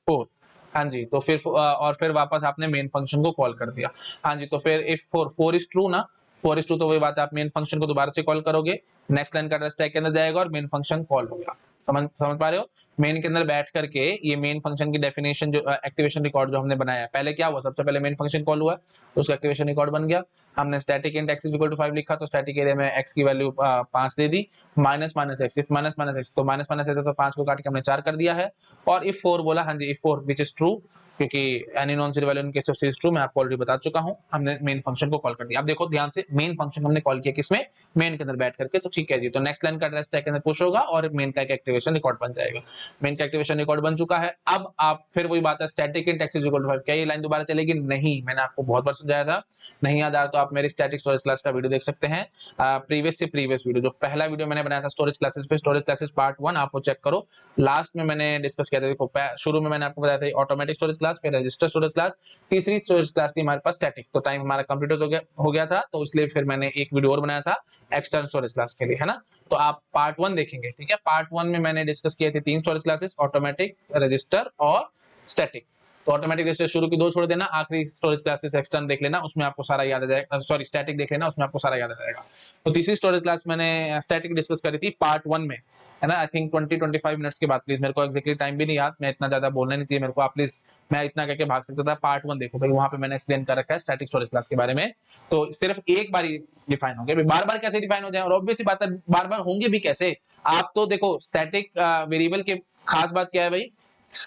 Speaker 1: 4, हाँ जी। तो फिर और फिर वापस आपने मेन फंक्शन को कॉल कर दिया, हाँ जी। तो फिर इफ 4 इज ट्रू ना, 4 इज ट्रू, तो वही बात है, आप मेन फंक्शन को दोबारा से कॉल करोगे, नेक्स्ट लाइन का स्टैक के अंदर जाएगा और मेन फंक्शन कॉल हो गया। समझ पा रहे हो। मेन के अंदर बैठ करके ये मेन फंक्शन की डेफिनेशन जो एक्टिवेशन रिकॉर्ड जो हमने बनाया है, पहले क्या हुआ, सबसे पहले मेन फंक्शन कॉल हुआ, उसका एक्टिवेशन रिकॉर्ड बन गया। हमने static int x equal to 5 लिखा, तो स्टैटिक एरिया में x की वैल्यू 5 दे दी, minus minus x, if minus minus x, तो माइनस माइनस एक्स तो 5 को काट के हमने 4 कर दिया है। और इफ 4 बोला, हाँ जी इफ 4 विच इज ट्रू, क्योंकि any non zero value in case of C is true, मैं आपको ऑलरेडी बता चुका हूं। हमने मेन फंक्शन को कॉल कर दिया। अब देखो ध्यान से, मेन फंक्शन हमने कॉल किया किसमें, मेन के अंदर बैठ करके, तो ठीक है जी। तो नेक्स्ट लाइन का एड्रेस स्टैक के अंदर पुश होगा और मेन का एक एक्टिवेशन रिकॉर्ड बन जाएगा। मेन का एक्टिवेशन रिकॉर्ड बन चुका है। अब आप फिर वही बात है, static int x is equal to 5, क्या ये लाइन दोबारा चलेगी? नहीं, मैंने आपको बहुत बार समझाया था। नहीं याद आ रहा तो आप मेरी स्टैटिक स्टोरेज क्लास का वीडियो देख सकते हैं, प्रीवियस वीडियो, जो पहला वीडियो मैंने बनाया था स्टोरेज क्लासेस पे, स्टोरेज क्लासेस पार्ट 1, आप वो चेक करो। लास्ट में मैंने डिस्कस किया था, देखो शुरू में मैंने आपको बताया था ऑटोमेटिक स्टोरेज क्लास, फिर रजिस्टर स्टोरेज क्लास, तीसरी स्टोरेज क्लास थी हमारे पास स्टैटिक। तो टाइम हमारा कंप्लीट हो गया था, तो इसलिए फिर मैंने एक वीडियो और बनाया था एक्सटर्नल स्टोरेज क्लास के लिए, है ना। तो आप पार्ट 1 देखेंगे, ठीक है। पार्ट 1 में मैंने डिस्कस किए थे 3 स्टोरेज क्लासेस, ऑटोमेटिक, रजिस्टर और स्टैटिक। तो ऑटोमेटिक रजिस्टर शुरू की 2 छोड़ देना, आखिरी स्टोरेज क्लासेस एक्सटर्नल देख लेना, उसमें आपको सारा याद आ जाएगा, सॉरी स्टैटिक देख लेना, उसमें आपको सारा याद आ जाएगा। तो तीसरी स्टोरेज क्लास मैंने स्टैटिक डिस्कस करी थी पार्ट 1 में, है ना। आई थिंक 20-25 मिनट्स की बात, प्लीज मेरे को एक्जेक्टली टाइम भी नहीं याद, मैं इतना ज्यादा बोलना नहीं चाहिए मेरे को, आप प्लीज, मैं इतना करके भाग सकता था। पार्ट 1 देखो भाई, वहां पे मैंने एक्सप्लेन कर रखा है स्टैटिक स्टोरेज क्लास के बारे में। तो सिर्फ एक बार ही डिफाइन होंगे, बार बार कैसे डिफाइन हो जाए, और ऑब्वियस बात है बार बार होंगे भी कैसे। आप तो देखो स्टैटिक वेरिएबल के खास बात क्या है भाई,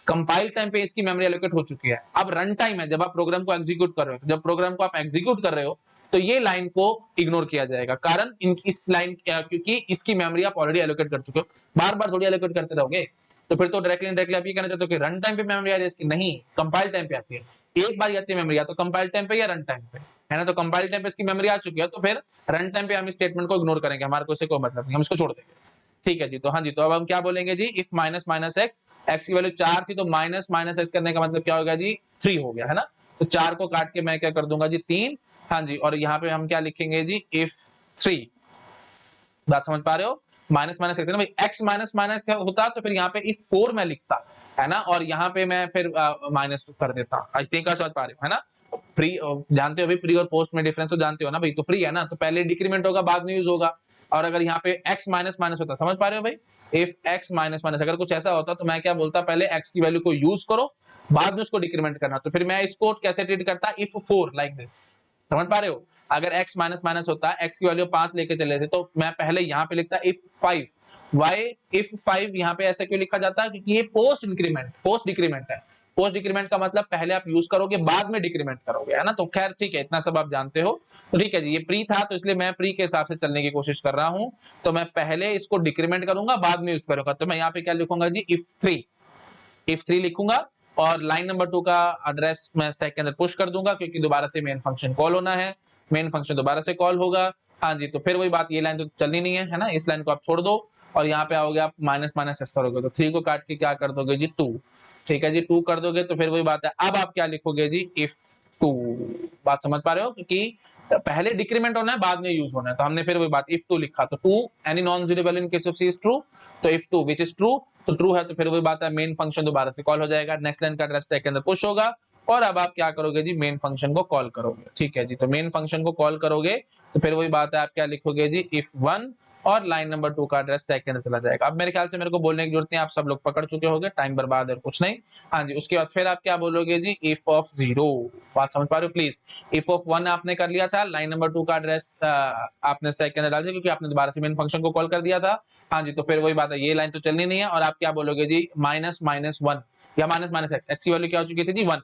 Speaker 1: कंपाइल टाइम पे इसकी मेमोरी एलोकेट हो चुकी है। अब रन टाइम है, जब आप प्रोग्राम को एग्जीक्यूट कर रहे हो, जब प्रोग्राम को आप एग्जीक्यूट कर रहे हो, तो ये लाइन को इग्नोर किया जाएगा, कारण इस लाइन क्योंकि इसकी मेमोरी आप ऑलरेडी एलोकेट कर चुके हो, बार बार थोड़ी एलोकेट करते रहोगे। तो फिर तो डायरेक्टली आप ये कहना चाहते हो कि रन टाइम पे मेमोरी आ रही है इसकी? नहीं, कंपाइल टाइम पे आती है। एक बार आती है मेमोरी, या तो कंपाइल टाइम पे या रन टाइम पे, है ना। तो कंपाइल टाइम पे इसकी मेमोरी आ चुकी है, तो फिर रन टाइम पे हम इस स्टेटमेंट को इग्नोर करेंगे, हमारे को इससे कोई मतलब नहीं, हम इसको छोड़ देंगे। ठीक है जी। तो हाँ जी, तो अब हम क्या बोलेंगे जी, if minus minus x, x की वैल्यू 4 थी, तो माइनस माइनस एक्स करने का मतलब क्या होगा जी, 3 हो गया, है ना। तो 4 को काट के मैं क्या कर दूंगा जी, 3। हाँ जी, और यहाँ पे हम क्या लिखेंगे जी, इफ 3, बात समझ पा रहे हो। माइनस माइनस एक्स है ना भाई, एक्स माइनस माइनस होता तो फिर यहाँ पे इफ 4 मैं लिखता, है ना, और यहाँ पे मैं फिर माइनस कर देता। आई थिंक आप समझ पा रहे हो, है ना। प्री जानते हो भाई, प्री और पोस्ट में डिफरेंस तो जानते हो ना भाई। तो प्री है ना, तो पहले डिक्रीमेंट होगा, बाद में यूज होगा। और अगर यहाँ पे x माइनस माइनस होता, समझ पा रहे हो भाई, इफ x माइनस माइनस अगर कुछ ऐसा होता, तो मैं क्या बोलता, पहले x की वैल्यू को यूज करो, बाद में उसको डिक्रीमेंट करना। तो फिर मैं इसको कैसे ट्रीट करता, इफ 4 लाइक दिस, समझ पा रहे हो। अगर x माइनस माइनस होता, x की वैल्यू 5 लेके चले थे, तो मैं पहले यहाँ पे लिखता इफ 5। वाई इफ 5 यहाँ पे ऐसे क्यों लिखा जाता है, क्योंकि ये पोस्ट इंक्रीमेंट, पोस्ट डिक्रीमेंट है। पोस्ट डिक्रीमेंट का मतलब पहले आप यूज करोगे, बाद में डिक्रीमेंट करोगे, है ना। तो खैर ठीक है, इतना सब आप जानते हो। तो ठीक है जी, ये प्री था, तो इसलिए मैं प्री के हिसाब से चलने की कोशिश कर रहा हूं। तो मैं पहले इसको डिक्रीमेंट करूंगा, बाद में यूज करूंगा। तो मैं यहाँ पे क्या लिखूंगा जी, इफ 3, इफ 3 लिखूंगा, और लाइन नंबर 2 का एड्रेस मैं स्टैक के अंदर पुश कर दूंगा, क्योंकि दोबारा से मेन फंक्शन कॉल होना है, मेन फंक्शन दोबारा से कॉल होगा। हाँ जी, तो फिर वही बात, ये लाइन तो चलनी नहीं है ना, इस लाइन को आप छोड़ दो, और यहाँ पे आओगे आप माइनस माइनस एस करोगे, तो 3 को काट के क्या कर दोगे जी, 2। ठीक है जी, 2 कर दोगे, तो फिर वही बात है, अब आप क्या लिखोगे जी, इफ 2। बात समझ पा रहे हो, क्योंकि पहले डिक्रीमेंट होना है, बाद में यूज होना है। तो हमने फिर वही बात, इफ 2 लिखा, तो 2 any non zero value in case of C is true, तो इफ 2 विच इज ट्रू, तो ट्रू है, तो फिर वही बात है, मेन फंक्शन दोबारा से कॉल हो जाएगा, नेक्स्ट लाइन का एड्रेस स्टैक के अंदर पुश होगा, और अब आप क्या करोगे जी, मेन फंक्शन को कॉल करोगे। ठीक है जी, तो मेन फंक्शन को कॉल करोगे, तो फिर वही बात है, आप क्या लिखोगे जी, इफ 1, और लाइन नंबर 2 का एड्रेस टैग के अंदर चला जाएगा। अब मेरे ख्याल से मेरे को बोलने की जरूरत नहीं, आप सब लोग पकड़ चुके होंगे, टाइम बर्बाद है कुछ नहीं। हाँ जी, उसके बाद फिर आप क्या बोलोगे जी, इफ ऑफ 0। बात समझ पा रहे हो प्लीज। इफ ऑफ 1 आपने कर लिया था, लाइन नंबर 2 का एड्रेस आपने स्टैक के अंदर डाल दिया, क्योंकि आपने दोबारा से मेन फंक्शन को कॉल कर दिया था। हाँ जी, तो फिर वही बात है, ये लाइन तो चलनी नहीं है, और आप क्या बोलोगे जी, माइनस माइनस 1 या माइनस माइनस एक्स, एक्स की वैल्यू क्या हो चुकी थी जी, 1।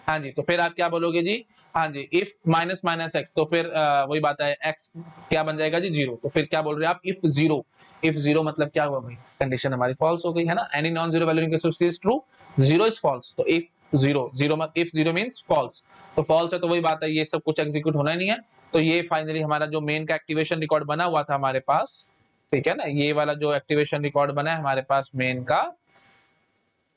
Speaker 1: हाँ जी, तो फिर आप क्या बोलोगे जी, हाँ जी, इफ माइनस माइनस एक्स, तो फिर वही बात है, एक्स क्या बन जाएगा जी, 0। तो फिर क्या बोल रहे हैं आप, इफ 0। इफ 0 मतलब क्या हुआ भाई, कंडीशन हमारी फॉल्स हो गई, है ना। Any non zero value in case of C is true, 0 is false. तो इफ 0, 0 इफ 0 मींस फॉल्स, तो फॉल्स है, तो वही बात है, ये सब कुछ एग्जीक्यूट होना ही नहीं है। तो ये फाइनली हमारा जो मेन का एक्टिवेशन रिकॉर्ड बना हुआ था हमारे पास, ठीक है ना, ये वाला जो एक्टिवेशन रिकॉर्ड बना है हमारे पास मेन का,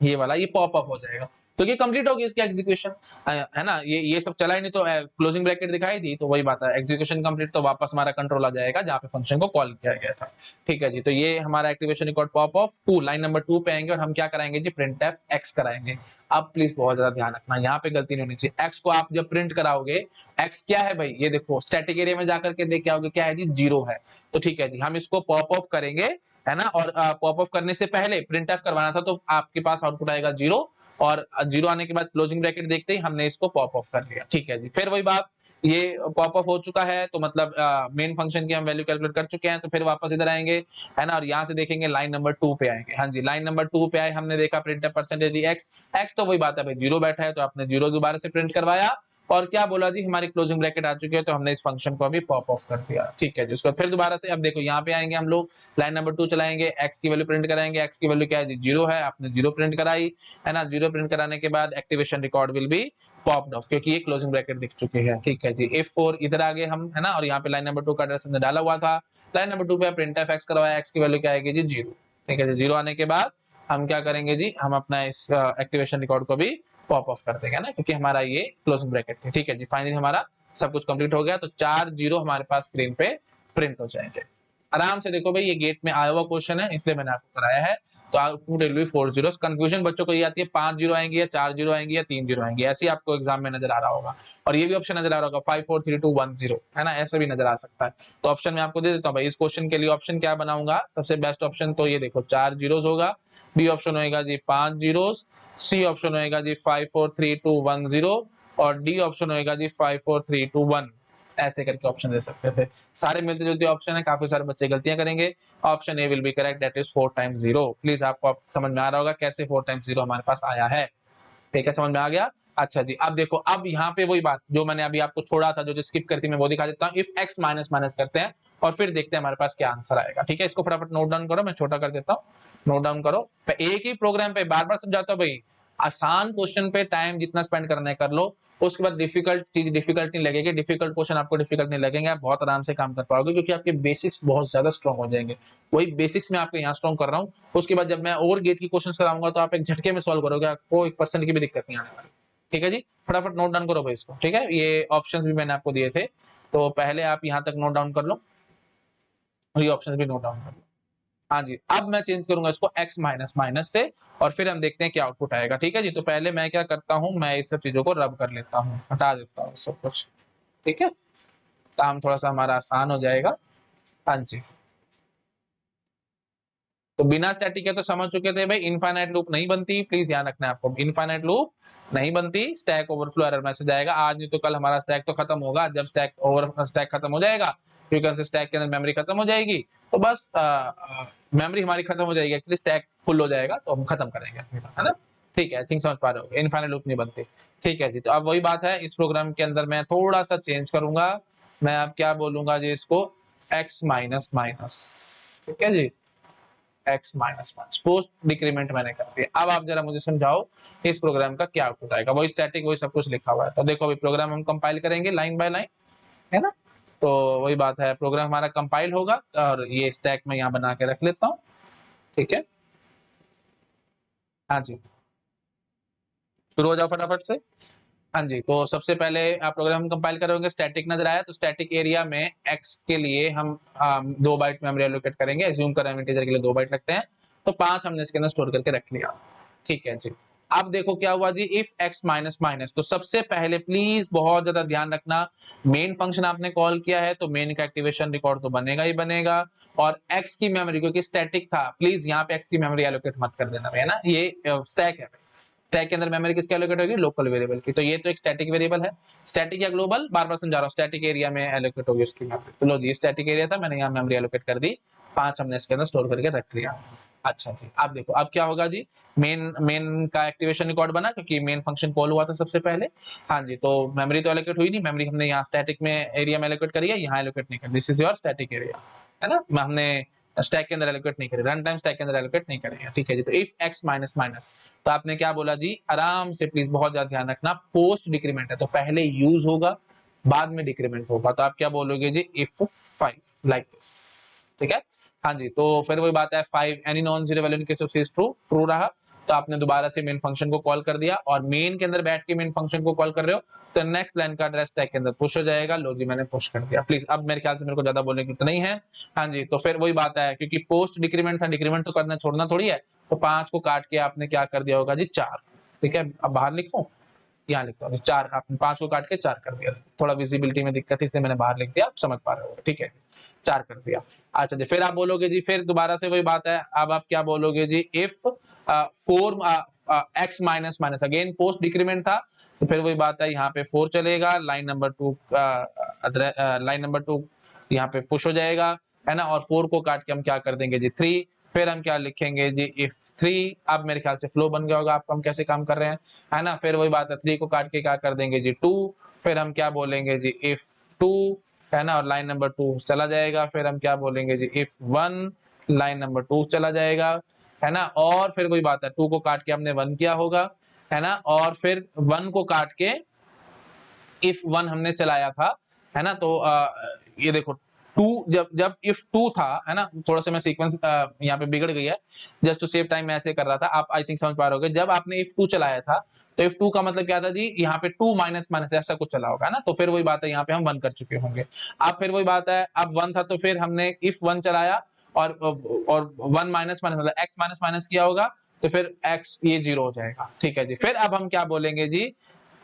Speaker 1: ये वाला, ये पॉप अप हो जाएगा। तो ये कंप्लीट होगी इसकी एग्जीक्यूशन, है ना। ये सब चला ही नहीं तो क्लोजिंग ब्रैकेट दिखाई दी, तो वही बात है, एग्जीक्यूशन कंप्लीट, तो वापस हमारा कंट्रोल आ जाएगा जहाँ पे फंक्शन को कॉल किया गया था। ठीक है जी, तो ये हमारा activation record pop of 2 line number 2 पे आएंगे और हम क्या कराएंगे जी, प्रिंट एफ एक्स कराएंगे। अब प्लीज बहुत ज्यादा ध्यान रखना, यहाँ पे गलती नहीं होनी चाहिए। एक्स को आप जब प्रिंट कराओगे, एक्स क्या है भाई, ये देखो स्टैटिक एरिया में जाकर के देख के आओगे, क्या है जी, 0 है। तो ठीक है जी, हम इसको पॉप ऑफ करेंगे, है ना। और पॉप ऑफ करने से पहले प्रिंट एफ करवाना था, तो आपके पास आउटपुट आएगा 0, और 0 आने के बाद क्लोजिंग ब्रैकेट देखते ही हमने इसको पॉप ऑफ कर लिया। ठीक है जी, फिर वही बात, ये पॉप ऑफ हो चुका है, तो मतलब मेन फंक्शन की हम वैल्यू कैलकुलेट कर चुके हैं, तो फिर वापस इधर आएंगे, है ना, और यहाँ से देखेंगे लाइन नंबर 2 पे आएंगे। हाँ जी, लाइन नंबर 2 पे आए, हमने देखा प्रिंट परसेंटेज एक्स, एक्स तो वही बात है भाई, 0 बैठा है, तो आपने 0 दोबारा से प्रिंट करवाया, और क्या बोला जी, हमारी क्लोजिंग ब्रैकेट आ चुकी है, तो हमने इस फंक्शन को अभी पॉप ऑफ कर दिया। ठीक है जी, उसको फिर दोबारा से अब देखो यहाँ पे आएंगे हम लोग, लाइन नंबर 2 चलाएंगे, एक्स की वैल्यू प्रिंट कराएंगे, एक्स की वैल्यू क्या है जी, 0 है, आपने 0 प्रिंट कराई, है ना। 0 प्रिंट कराने के बाद activation record will B popped of, क्योंकि ये क्लोजिंग ब्रैकेट दिख चुकी है। ठीक है जी, F4 इधर आगे हम, है ना, और यहाँ पे लाइन नंबर 2 का एड्रेस हमने डाला हुआ था, लाइन नंबर 2 पे प्रिंट एफ एक्स करवाया, एक्स की वैल्यू क्या आएगी जी, 0। ठीक है जी, 0 आने के बाद हम क्या करेंगे जी, हम अपना इस एक्टिवेशन रिकॉर्ड को भी पॉप ऑफ कर देंगे ना, क्योंकि हमारा ये क्लोजिंग ब्रैकेट थी। ठीक है जी, फाइनली हमारा सब कुछ कंप्लीट हो गया, तो 4 0 हमारे पास स्क्रीन पे प्रिंट हो जाएंगे। आराम से देखो भाई, ये गेट में आया हुआ क्वेश्चन है, इसलिए मैंने आपको कराया है। तो आउटपुट विल बी 4 0। कंफ्यूजन बच्चों को ये आती है 5 0 आएंगे या 4 0 आएंगे या 3 0 आएंगे, ऐसे ही आपको एग्जाम में नजर आ रहा होगा। और ये भी ऑप्शन नजर आ रहा होगा 5 4 3 2 1 0, है ना, ऐसे भी नजर आ सकता है। तो ऑप्शन में आपको दे देता हूँ भाई, इस क्वेश्चन के लिए ऑप्शन क्या बनाऊंगा, सबसे बेस्ट ऑप्शन तो ये देखो 4 जीरोस होगा, बी ऑप्शन होएगा जी 5 जीरोस, सी ऑप्शन होएगा जी 5 4 3 2 1 0, और डी ऑप्शन होएगा जी 5 4 3 2 1। ऐसे करके ऑप्शन दे सकते थे, सारे मिलते जुलते ऑप्शन है, काफी सारे बच्चे गलतियां करेंगे। Option A will be correct, that is 4 times 0। Please आपको समझ में आ रहा होगा कैसे 4 टाइम्स 0 हमारे पास आया है। ठीक है, समझ में आ गया। अच्छा जी, अब देखो, अब यहाँ पे वही बात जो मैंने अभी आपको छोड़ा था, जो स्किप करती मैं वो दिखा देता हूँ। इफ एक्स माइनस माइनस करते हैं और फिर देखते हैं हमारे पास क्या आंसर आएगा। ठीक है, इसको फटाफट नोट डाउन करो, मैं छोटा कर देता हूँ, नोट डाउन करो। एक ही प्रोग्राम पे बार बार समझाता हूँ भाई, आसान क्वेश्चन पे टाइम जितना स्पेंड करना है कर लो, उसके बाद डिफिकल्ट चीज डिफिकल्ट नहीं लगेगी, डिफिकल्ट क्वेश्चन आपको डिफिकल्ट नहीं लगेंगे, आप बहुत आराम से काम कर पाओगे, क्योंकि आपके बेसिक्स बहुत ज्यादा स्ट्रॉन्ग हो जाएंगे। वही बेसिक्स में आपको यहाँ स्ट्रॉन्ग कर रहा हूँ, उसके बाद जब मैं और गेट की क्वेश्चन कराऊंगा तो आप एक झटके में सॉल्व करोगे, आपको 1% की भी दिक्कत नहीं आने वाली। ठीक है जी, फटाफट नोट डाउन करो भाई इसको। ठीक है, ये ऑप्शंस भी मैंने आपको दिए थे, तो पहले आप यहाँ तक नोट डाउन कर लो, और ये ऑप्शंस भी नोट डाउन कर लो। हाँ जी, अब मैं चेंज करूंगा इसको x माइनस माइनस से, और फिर हम देखते हैं क्या आउटपुट आएगा। ठीक है जी, तो पहले मैं क्या करता हूँ, मैं इस सब चीजों को रब कर लेता हूँ, हटा देता हूँ सब कुछ। ठीक है, काम थोड़ा सा हमारा आसान हो जाएगा। हाँ जी, तो बिना स्टैटिक के तो समझ चुके थे भाई, इनफाइनाइट लूप नहीं बनती, प्लीज ध्यान रखना है आपको, इनफाइनाइट लूप नहीं बनती, स्टैक ओवरफ्लो एरर मैसेज आएगा। आज नहीं तो कल हमारा स्टैक तो खत्म होगा, जब स्टैक खत्म हो जाएगा, फ्रीक्वेंसी स्टैक के अंदर मेमोरी खत्म हो जाएगी, तो बस मेमोरी हमारी खत्म हो जाएगी, एक्चुअली स्टैक फुल हो जाएगा, तो हम खत्म करेंगे, है ना। ठीक है, आई थिंक समझ पा रहे हो, इनफाइनाइट लूप नहीं बनती। ठीक है जी, तो अब वही बात है, इस प्रोग्राम के अंदर मैं थोड़ा सा चेंज करूंगा, मैं अब क्या बोलूंगा जी, इसको x माइनस माइनस। ठीक है जी, x minus minus post decrement मैंने कर दिया। अब आप जरा मुझे समझाओ इस प्रोग्राम का क्या आउटपुट आएगा, वही स्टैटिक वही सब कुछ लिखा हुआ है। तो देखो अभी प्रोग्राम हम कंपाइल करेंगे लाइन बाय लाइन, है ना। तो वही बात है, प्रोग्राम हमारा कंपाइल होगा, और ये स्टैक में यहाँ बना के रख लेता हूँ। ठीक है, हाँ जी, शुरू हो जाओ फटाफट से। हाँ जी, तो सबसे पहले आप प्रोग्राम कंपाइल करोगे, स्टैटिक नजर आया, तो स्टैटिक एरिया में x के लिए हम 2 बाइट मेमोरी एलोकेट करेंगे, एज्यूम कर रहे हैं इंटीजर के लिए 2 बाइट लगते हैं, तो 5 हमने इसके अंदर स्टोर करके रख लिया। ठीक है जी, अब देखो क्या हुआ जी, इफ x माइनस माइनस, तो सबसे पहले प्लीज बहुत ज्यादा ध्यान रखना, मेन फंक्शन आपने कॉल किया है, तो मेन का एक्टिवेशन रिकॉर्ड तो बनेगा ही बनेगा, और x की मेमोरी, क्योंकि स्टैटिक था, प्लीज यहाँ पे x की मेमोरी एलोकेट मत कर देना, है ना, ये स्टैक है, स्टैक के अंदर मेमोरी किसकी एलोकेट होगी, लोकल वेरिएबल की, तो ये तो एक स्टैटिक वेरिएबल है। स्टैटिक या ग्लोबल, बार बार समझा रहा हूँ, स्टैटिक एरिया में एलोकेट होगी उसकी मेमोरी। तो लो जी, स्टैटिक एरिया था, मैंने यहाँ मेमोरी एलोकेट कर दी, 5 हमने इसके अंदर स्टोर करके रख लिया। अच्छा जी, अब देखो अब क्या होगा जी, मेन का एक्टिवेशन रिकॉर्ड बना, क्योंकि मेन फंक्शन कॉल हुआ था सबसे पहले। हाँ जी, तो मेमोरी तो एलोकेट हुई नहीं, मेमोरी हमने यहाँ स्टैटिक में एरिया में एलोकेट करी है, यहाँ एलोकेट नहीं कर, this is your static area, है ना, हमने स्टैक के अंदर एलोकेट नहीं करी, रन टाइम स्टैक के अंदर एलोकेट नहीं करेंगे। ठीक है जी, तो इफ x माइनस माइनस, तो आपने क्या बोला जी, आराम से प्लीज बहुत ज्यादा ध्यान रखना, पोस्ट डिक्रीमेंट है, तो पहले यूज होगा बाद में डिक्रीमेंट होगा, तो आप क्या बोलोगे जी, इफ 5 लाइक दिस। ठीक है, हाँ जी, तो फिर वही बात है, 5 any non zero value in case of C is true, true रहा, तो आपने दोबारा से मेन फंक्शन को कॉल कर दिया और मेन के अंदर बैठ के मेन फंक्शन को कॉल कर रहे हो तो नेक्स्ट लाइन का एड्रेस स्टैक के अंदर पुश हो जाएगा। लो जी मैंने पुश कर दिया। प्लीज अब मेरे ख्याल से मेरे को ज्यादा बोलने की तो नहीं है। हाँ जी, तो फिर वही बात है, क्योंकि पोस्ट डिक्रीमेंट था, डिक्रीमेंट तो करना छोड़ना थोड़ी है, तो 5 को काट के आपने क्या कर दिया होगा जी 4। ठीक है, अब बाहर लिखो, यहाँ लिखता हूँ 4, आपने 5 को काट के 4 कर दिया। थोड़ा विजिबिलिटी में दिक्कत है इसलिए मैंने बाहर लिख दिया, आप समझ पा रहे हो। ठीक है, 4 कर दिया। अच्छा जी, फिर आप बोलोगे जी, फिर दोबारा से वही बात है, अब आप क्या बोलोगे जी, if 4 x minus minus, again post decrement था तो फिर वही बात है, यहाँ पे 4 चलेगा, लाइन नंबर 2 यहाँ पे पुश हो जाएगा, है ना, और 4 को काट के हम क्या कर देंगे जी 3। फिर हम क्या लिखेंगे जी इफ 3। अब मेरे ख्याल से फ्लो बन गया होगा आपको हम कैसे काम कर रहे हैं, है ना। फिर वही बात है, 3 को काट के क्या कर देंगे जी 2। फिर हम क्या बोलेंगे जी इफ 2, है ना, और लाइन नंबर 2 चला जाएगा। फिर हम क्या बोलेंगे जी इफ 1, लाइन नंबर 2 चला जाएगा, है ना। और फिर वही बात है, 2 को काट के हमने 1 किया होगा, है ना, और फिर 1 को काट के इफ 1 हमने चलाया था, है ना। तो ये देखो 2, जब इफ 2 था, है ना, थोड़ा सा मैं सीक्वेंस यहाँ पे बिगड़ गई है, जस्ट टू सेव टाइम मैं ऐसे कर रहा था, आप आई थिंक समझ पा रहे होगे। जब आपने इफ 2 चलाया था तो इफ 2 का मतलब क्या था जी, यहाँ पे 2 माइनस माइनस ऐसा कुछ चला होगा ना, तो फिर वही बात है, यहाँ पे हम 1 कर चुके होंगे। अब फिर वही बात है, अब 1 था तो फिर हमने इफ 1 चलाया और 1 माइनस माइनस मतलब x माइनस माइनस किया होगा, तो फिर x ये 0 हो जाएगा। ठीक है जी, फिर अब हम क्या बोलेंगे जी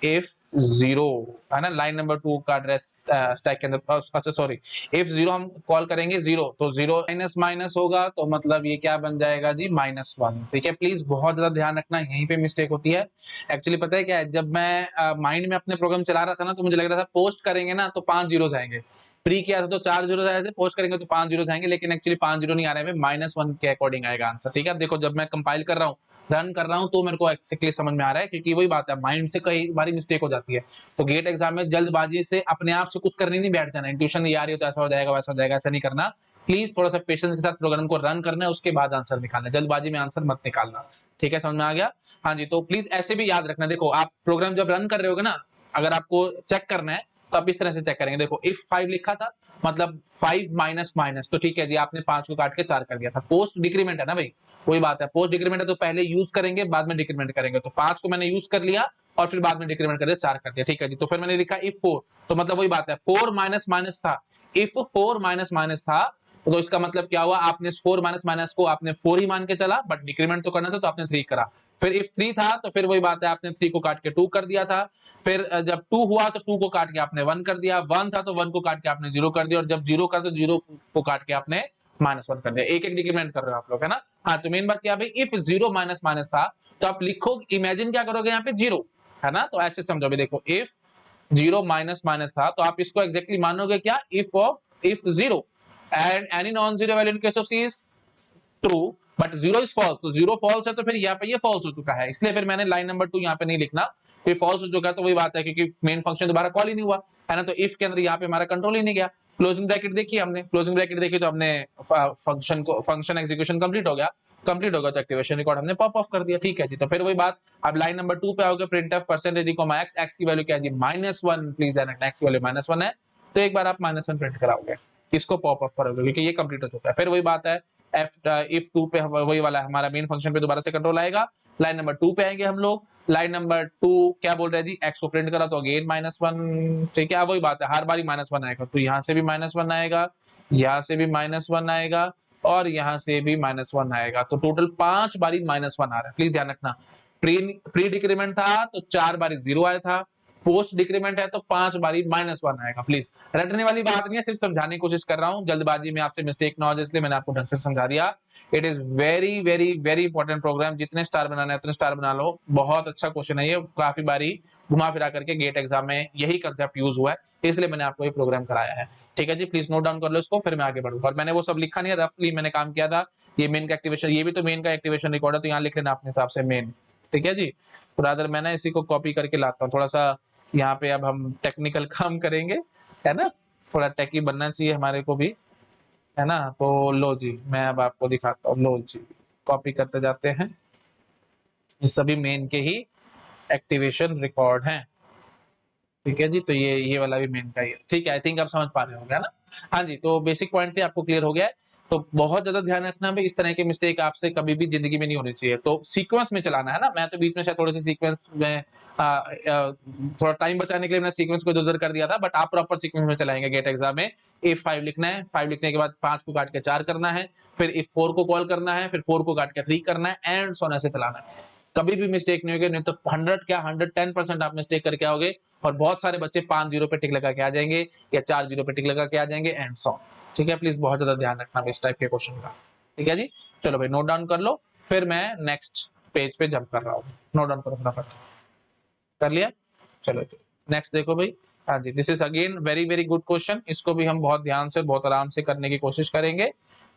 Speaker 1: इफ 0, है ना, लाइन नंबर 2 का एड्रेस स्टैक के अंदर, अच्छा सॉरी, इफ 0 हम कॉल करेंगे 0, तो 0 माइनस माइनस होगा, तो मतलब ये क्या बन जाएगा जी -1। ठीक है, प्लीज बहुत ज्यादा ध्यान रखना, यहीं पे मिस्टेक होती है। एक्चुअली पता है क्या है, जब मैं माइंड में अपने प्रोग्राम चला रहा था ना, तो मुझे लग रहा था पोस्ट करेंगे ना तो 5 जीरोस आएंगे, प्री किया था तो 4 जीरोस आए थे, पोस्ट करेंगे तो 5 जीरोस आएंगे, लेकिन एक्चुअली 5 जीरो नहीं आ रहे हैं, -1 के अकॉर्डिंग आएगा आंसर। ठीक है, अब देखो जब मैं कंपाइल कर रहा हूँ, रन कर रहा हूं, तो मेरे को एक्चुअली समझ में आ रहा है, क्योंकि वही बात है, माइंड से कई बार मिस्टेक हो जाती है। तो गेट एग्जाम में जल्दबाजी से अपने आप से कुछ करने नहीं बैठ जाना, इंट्यूशन ये आ रही हो तो ऐसा हो जाएगा वैसा हो जाएगा, ऐसा नहीं करना। प्लीज थोड़ा सा पेशेंस के साथ प्रोग्राम को रन करना है, उसके बाद आंसर निकालना, जल्दबाजी में आंसर मत निकालना। ठीक है, समझ में आ गया। हाँ जी, तो प्लीज ऐसे भी याद रखना, देखो आप प्रोग्राम जब रन कर रहे होगे ना, अगर आपको चेक करना है तो आप इस तरह से चेक करेंगे। देखो इफ 5 लिखा था, मतलब 5 माइनस माइनस, तो ठीक है जी, आपने 5 को काट के 4 कर दिया था। पोस्ट डिक्रीमेंट है ना भाई, वही बात है, पोस्ट डिक्रीमेंट है तो पहले यूज करेंगे बाद में डिक्रीमेंट करेंगे, तो 5 को मैंने यूज कर लिया और फिर बाद में डिक्रीमेंट कर दिया, 4 कर दिया। ठीक है जी, तो फिर मैंने लिखा इफ 4, तो मतलब वही बात है, 4 माइनस माइनस था, इफ 4 माइनस माइनस था, तो इसका मतलब क्या हुआ, आपने 4 माइनस माइनस को आपने 4 ही मान के चला, बट डिक्रीमेंट तो करना था तो आपने 3 करा। फिर इफ 3 था तो फिर वही बात है, आपने 3 को काट के 2 कर दिया था। फिर जब 2 हुआ तो 2 को काट के आपने 1 कर दिया, 1 था तो 1 को काट के आपने 0 कर दिया, और जब 0 कर तो 0 को काट के आपने -1 कर दिया। एक एक डिक्रीमेंट कर रहे हो आप लोग, है ना। हाँ, तो मेन बात क्या भाई, इफ 0 माइनस माइनस था तो आप लिखो, इमेजिन क्या करोगे यहाँ पे 0, है ना, तो ऐसे समझो भी। देखो इफ 0 माइनस माइनस था तो आप इसको एग्जैक्टली मानोगे क्या, if 0 and any non zero value in case of C is true but 0 is false, तो 0 फॉल्स है तो फिर यहाँ पे ये फॉल्स हो चुका है, इसलिए फिर मैंने लाइन नंबर 2 यहाँ पे नहीं लिखना, फिर फॉल्स हो चुका है, तो वही बात है, क्योंकि मेन फंक्शन दोबारा कॉल ही नहीं हुआ, है ना। तो इफ के अंदर यहाँ पे हमारा कंट्रोल ही नहीं गया। क्लोजिंग ब्रैकेट देखी हमने, क्लोजिंग ब्रैकेट देखी तो हमने फंक्शन एग्जीक्यूशन कंप्लीट हो गया, तो एक्टिवेशन रिकॉर्ड हमने पॉप ऑफ कर दिया। ठीक है जी, तो फिर वही बात, अब लाइन नंबर 2 पे आओगे, प्रिंटफ परसेंटेज x, x की वैल्यू क्या है जी -1, प्लीज ध्यान रखना x की वैल्यू -1 है, तो एक बार आप -1 प्रिंट कराओगे, इसको पॉप ऑफ करोगे, क्योंकि ये कंप्लीट हो चुका है। फिर वही बात है, इफ 2 पे वही वाला हमारा मेन फंक्शन पे दोबारा से कंट्रोल आएगा, लाइन नंबर 2 पे आएंगे हम लोग, लाइन नंबर 2 क्या बोल रहे हैं जी, x को प्रिंट करा तो अगेन -1। ठीक है, अब वही बात है, हर बारी -1 आएगा, तो यहाँ से भी -1 आएगा, यहाँ से भी -1 आएगा, और यहाँ से भी -1 आएगा, तो टोटल 5 बारी -1 आ रहा है। प्लीज ध्यान रखना, प्री डिक्रीमेंट था तो 4 बारी 0 आया था, पोस्ट डिक्रीमेंट है तो 5 बारी -1 आएगा। प्लीज रटने वाली बात नहीं है, सिर्फ समझाने की कोशिश कर रहा हूँ, जल्दबाजी में आपसे मिस्टेक ना हो, इसलिए मैंने आपको ढंग से समझा दिया। It is very very very important program, जितने स्टार बनाना है उतने स्टार बना लो, बहुत अच्छा क्वेश्चन है ये, काफी बारी घुमा फिरा करके गेट एग्जाम में यही कंसेप्ट यूज हुआ है, इसलिए मैंने आपको ये प्रोग्राम कराया है। ठीक है जी, प्लीज नोट डाउन कर लो इसको, फिर मैं आगे बढ़ूंगा। और मैंने वो सब लिखा नहीं है, रफली मैंने काम किया था, ये मेन का एक्टिवेशन, ये भी तो मेन का एक्टिवेशन रिकॉर्ड है, तो यहाँ लिख लेना अपने हिसाब से मेन। ठीक है जी, तो रादर मैं ना इसी को कॉपी करके लाता हूँ, थोड़ा सा यहाँ पे अब हम टेक्निकल काम करेंगे, है ना, थोड़ा टेकी बनना चाहिए हमारे को भी, है ना। तो लो जी, मैं अब आपको दिखाता हूँ, लो जी कॉपी करते जाते हैं, ये सभी मेन के ही एक्टिवेशन रिकॉर्ड हैं। ठीक है जी, तो ये वाला भी मेन का ही है। ठीक है, आई थिंक आप समझ पा रहे होंगे, है ना। हाँ जी, तो बेसिक पॉइंट थे, आपको क्लियर हो गया है। तो बहुत ज्यादा ध्यान रखना भाई, इस तरह के मिस्टेक आपसे कभी भी जिंदगी में नहीं होनी चाहिए। तो सीक्वेंस में चलाना है ना, मैं तो बीच में शायद थोड़े से सीक्वेंस में थोड़ा टाइम बचाने के लिए मैंने सीक्वेंस को इधर कर दिया था, बट आप प्रॉपर सीक्वेंस में चलाएंगे गेट एग्जाम में। if 5 लिखना है, 5 लिखने के बाद 5 को काट के 4 करना है, फिर if 4 को कॉल करना है, फिर 4 को काट के 3 करना है, एंड सोना से चलाना है। कभी भी मिस्टेक नहीं होगी, नहीं तो 100 क्या 110% आप मिस्टेक करके आओगे, और बहुत सारे बच्चे 5 जीरो पे टिक लगा के आ जाएंगे या 4 जीरो पे टिक लगा के आ जाएंगे, एंड सो। ठीक है, प्लीज बहुत ज्यादा ध्यान रखना इस टाइप के क्वेश्चन का। ठीक है जी, चलो भाई नोट डाउन कर लो, फिर मैं नेक्स्ट पेज पे जंप कर रहा हूँ। नोट डाउन करो फटाफट, कर लिया? चलो नेक्स्ट देखो भाई। हाँ जी, this is again very very good question, इसको भी हम बहुत ध्यान से बहुत आराम से करने की कोशिश करेंगे।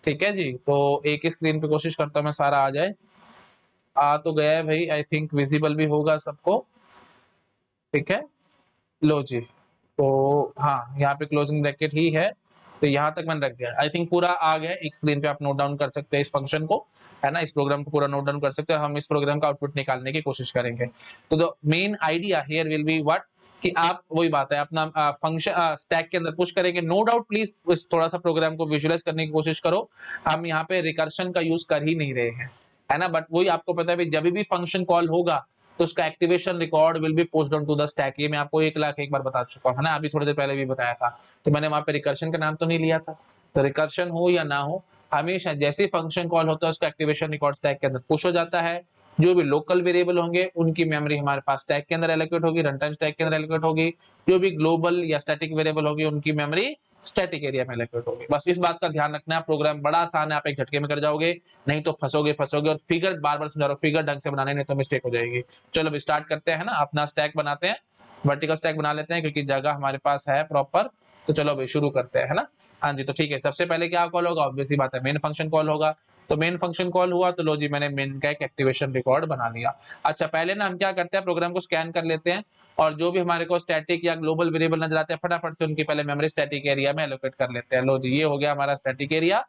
Speaker 1: ठीक है जी, तो एक ही स्क्रीन पे कोशिश करता हूँ मैं सारा आ जाए। आ तो गया है भाई, आई थिंक विजिबल भी होगा सबको। ठीक है, लो जी, तो हाँ यहाँ पे क्लोजिंग ब्रैकेट ही है, तो यहाँ तक मैंने रख दिया। आई थिंक पूरा आ गया एक स्क्रीन पे, आप नोट डाउन कर सकते हैं इस फंक्शन को, है ना, इस प्रोग्राम को पूरा नोट डाउन कर सकते हैं। हम इस प्रोग्राम का आउटपुट निकालने की कोशिश करेंगे। तो the main idea here will be what, कि आप वही बात है अपना फंक्शन स्टैक के अंदर पुश करेंगे। नो डाउट प्लीज थोड़ा सा प्रोग्राम को विजुअलाइज करने की कोशिश करो। हम यहाँ पे रिकर्शन का यूज कर ही नहीं रहे हैं, है ना, बट वही आपको पता है जब भी फंक्शन कॉल होगा तो उसका activation record will be posted on to the stack. ये मैं आपको 1 लाख एक बार बता चुका हूं, है ना, अभी थोड़ी देर पहले भी बताया था। तो मैंने वहां पे रिकर्शन का नाम तो नहीं लिया था। तो रिकर्शन हो या ना हो, हमेशा जैसे फंक्शन कॉल होता है उसका एक्टिवेशन रिकॉर्ड स्टैक के अंदर पुश हो जाता है। जो भी लोकल वेरिएबल होंगे उनकी मेमोरी हमारे पास स्टैक के अंदर एलोकेट होगी, रन टाइम स्टैक के अंदर एलोकेट होगी। जो भी ग्लोबल या स्टैटिक वेरिएबल होगी उनकी मेमोरी स्टैटिक एरिया में एलोकेट होगी। बस इस बात का ध्यान रखना है, प्रोग्राम बड़ा आसान है, आप एक झटके में कर जाओगे, नहीं तो फंसोगे फंसोगे। और फिगर बार बार समझा रहा हूं, फिगर ढंग से बनाने नहीं तो मिस्टेक हो जाएगी। चलो अब स्टार्ट करते हैं ना, अपना स्टैक बनाते हैं, वर्टिकल स्टैक बना लेते हैं क्योंकि जगह हमारे पास है प्रॉपर। तो चलो अभी शुरू करते हैं, है ना। हाँ जी, तो ठीक है, सबसे पहले क्या कॉल होगा, ऑब्वियसली बात है मेन फंक्शन कॉल होगा। तो मेन फंक्शन कॉल हुआ तो लो जी, मैंने मेन का एक एक्टिवेशन रिकॉर्ड बना लिया। अच्छा, पहले ना हम क्या करते हैं, प्रोग्राम को स्कैन कर लेते हैं, और जो भी हमारे को स्टैटिक या ग्लोबल वेरिएबल नजर आते हैं फटाफट से उनकी पहले मेमोरी स्टैटिक एरिया में एलोकेट कर लेते हैं। लो जी, ये हो गया हमारा स्टैटिक एरिया।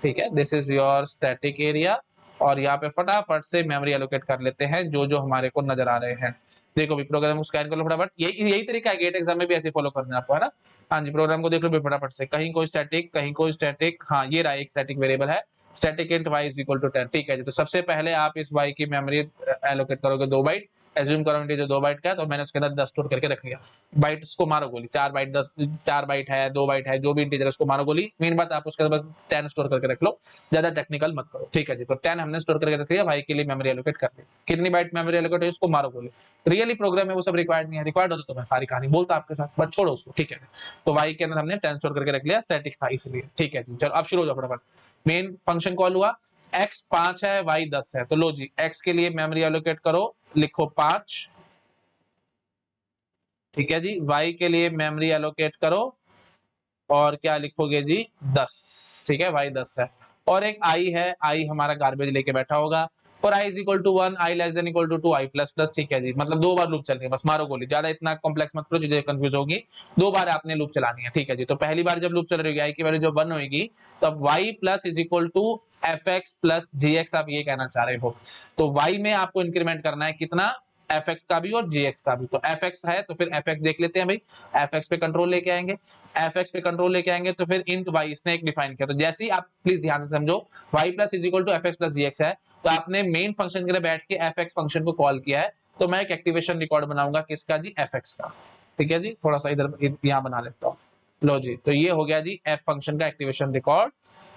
Speaker 1: ठीक है, this is your static area, और यहाँ पे फटाफट से मेमोरी एलोकेट कर लेते हैं जो जो हमारे को नजर आ रहे हैं। देखो भी प्रोग्राम को स्कैन कर लो फटाफट, यही तरीका है, गेट एग्जाम में भी ऐसे फॉलो करना है आपको, है ना। हाँ जी, प्रोग्राम को देख लो भी फटाफट से, कहीं कोई स्टैटिक कहीं कोई स्टैटिक, हाँ ये रहा एक स्टैटिक वेरिएबल है, static int y is equal to 10। ठीक है जी, तो सबसे पहले आप इस y की मेमोरी एलोकेट करोगे 2 बाइट, एज्यूम करोगे जो 2 बाइट का है, तो मैंने उसके अंदर 10 स्टोर करके रख लिया। बाइट्स को मारो गोली, 4 बाइट 10, 4 बाइट है 2 बाइट है, जो भी इंटीजर उसको मारो गोली। मेन बात आप उसके अंदर बस 10 स्टोर करके रख लो, ज्यादा टेक्निकल मत करो। ठीक है जी, तो 10 हमने स्टोर करके रख लिया, y के लिए मेमोरी एलोकेट कर ली। कितनी बाइट मेमोरी एलोकेट है उसको मारो गोली। रियली प्रोग्राम है वो सब रिक्वायर्ड नहीं है, रिक्वायर्ड होता तो मैं सारी कहानी बोलता आपके साथ, बट छोड़ो उसको। ठीक है, तो y के अंदर हमने 10 स्टोर करके रख लिया, स्टैटिक था इसलिए। ठीक है जी, चलो अब शुरू हो जाओ फटाफट। मेन फंक्शन कॉल हुआ, x 5 है y 10 है, तो लो जी x के लिए मेमोरी एलोकेट करो, लिखो 5। ठीक है जी, y के लिए मेमोरी एलोकेट करो, और क्या लिखोगे जी 10। ठीक है, y 10 है, और एक i है, i हमारा गार्बेज लेके बैठा होगा। और i is equal to 1, i less than equal to 2, i plus plus. ठीक है जी, मतलब 2 बार लूप चलनी है, बस मारो गोली, ज्यादा इतना कॉम्प्लेक्स मत करो, चीजें कंफ्यूज होगी। 2 बार आपने लूप चलानी है। ठीक है जी, तो पहली बार जब लूप चल रही होगी, i की वैल्यू जब 1 होगी, तब y plus is equal to fx plus gx, आप ये कहना चाह रहे हो। तो y में आपको इंक्रीमेंट करना है कितना, fx का भी और gx का भी। तो fx है तो फिर fx देख लेते हैं भाई, fx पे कंट्रोल लेके आएंगे, fx पे कंट्रोल लेके आएंगे तो फिर इंट y इसने एक डिफाइन किया। तो जैसे ही आप प्लीज ध्यान से समझो, y plus is equal to fx plus gx है, तो आपने मेन फंक्शन के लिए बैठ के fx फंक्शन को कॉल किया है, तो मैं एक एक्टिवेशन रिकॉर्ड बनाऊंगा किसका जी, fx का। ठीक है जी, थोड़ा सा इधर यहाँ बना लेता हूँ। लो जी, तो ये हो गया जी f फंक्शन का एक्टिवेशन रिकॉर्ड।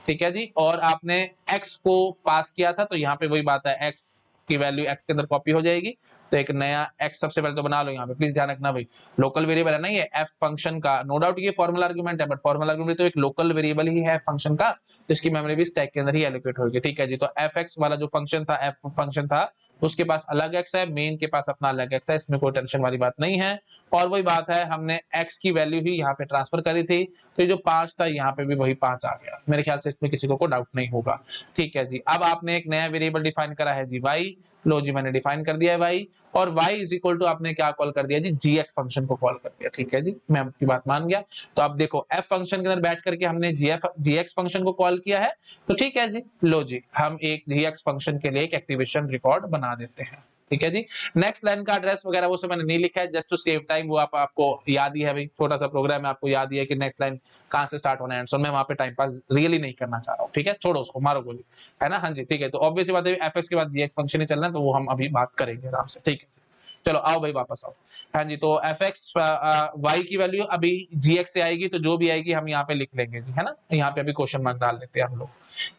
Speaker 1: ठीक है जी, और आपने x को पास किया था, तो यहाँ पे वही बात है, x की वैल्यू x के अंदर कॉपी हो जाएगी। तो एक नया x सबसे पहले तो बना लो यहाँ पे, प्लीज ध्यान रखना भाई, लोकल वेरिएबल है ना ये f फंक्शन का, नो डाउट ये फॉर्मल आर्गुमेंट है, बट फॉर्मल आर्गुमेंट तो एक लोकल वेरिएबल ही है फंक्शन का, जिसकी मेमोरी भी स्टैक के अंदर ही एलोकेट होगी। ठीक है जी, तो fx वाला जो फंक्शन था, f फंक्शन था, उसके पास अलग x है, मेन के पास अपना अलग x है, इसमें कोई टेंशन वाली बात नहीं है। और वही बात है, हमने x की वैल्यू ही यहाँ पे ट्रांसफर करी थी, तो ये जो 5 था यहाँ पे भी वही 5 आ गया। मेरे ख्याल से इसमें किसी को डाउट नहीं होगा। ठीक है जी, अब आपने एक नया वेरिएबल डिफाइन करा है जी y। लो जी, मैंने डिफाइन कर दिया है y, और y इज इक्वल टू आपने क्या कॉल कर दिया जी, gx फंक्शन को कॉल कर दिया। ठीक है जी, मैं आपकी बात मान गया। तो अब देखो f फंक्शन के अंदर बैठ करके हमने gx फंक्शन को कॉल किया है, तो ठीक है जी, लो जी हम एक gx फंक्शन के लिए एक एक्टिवेशन रिकॉर्ड बना देते हैं। ठीक है जी। नेक्स्ट लाइन का एड्रेस वगैरह वो सब मैंने नहीं लिखा है, जस्ट टू सेव टाइम, वो आपको याद ही है भाई, छोटा सा प्रोग्राम है, आपको याद ही है कि नेक्स्ट लाइन कहां से स्टार्ट होना है, एंड सो मैं वहां पे टाइम पास रियली नहीं करना चाह रहा हूँ, ठीक है, छोड़ो उसको, मारो गोली, है ना। हाँ जी ठीक है, तो ऑब्वियसली बात है एफ के बाद जीएक्स फंक्शन ही चलना है, तो वो हम अभी बात करेंगे आराम से, ठीक है। चलो आओ भाई वापस आओ। हाँ जी, तो एफ एक्स वाई की वैल्यू अभी जी एक्स से आएगी, तो जो भी आएगी हम यहाँ पे लिख लेंगे जी, है ना। यहाँ पे अभी क्वेश्चन मार्क डाल देते हैं हम लोग।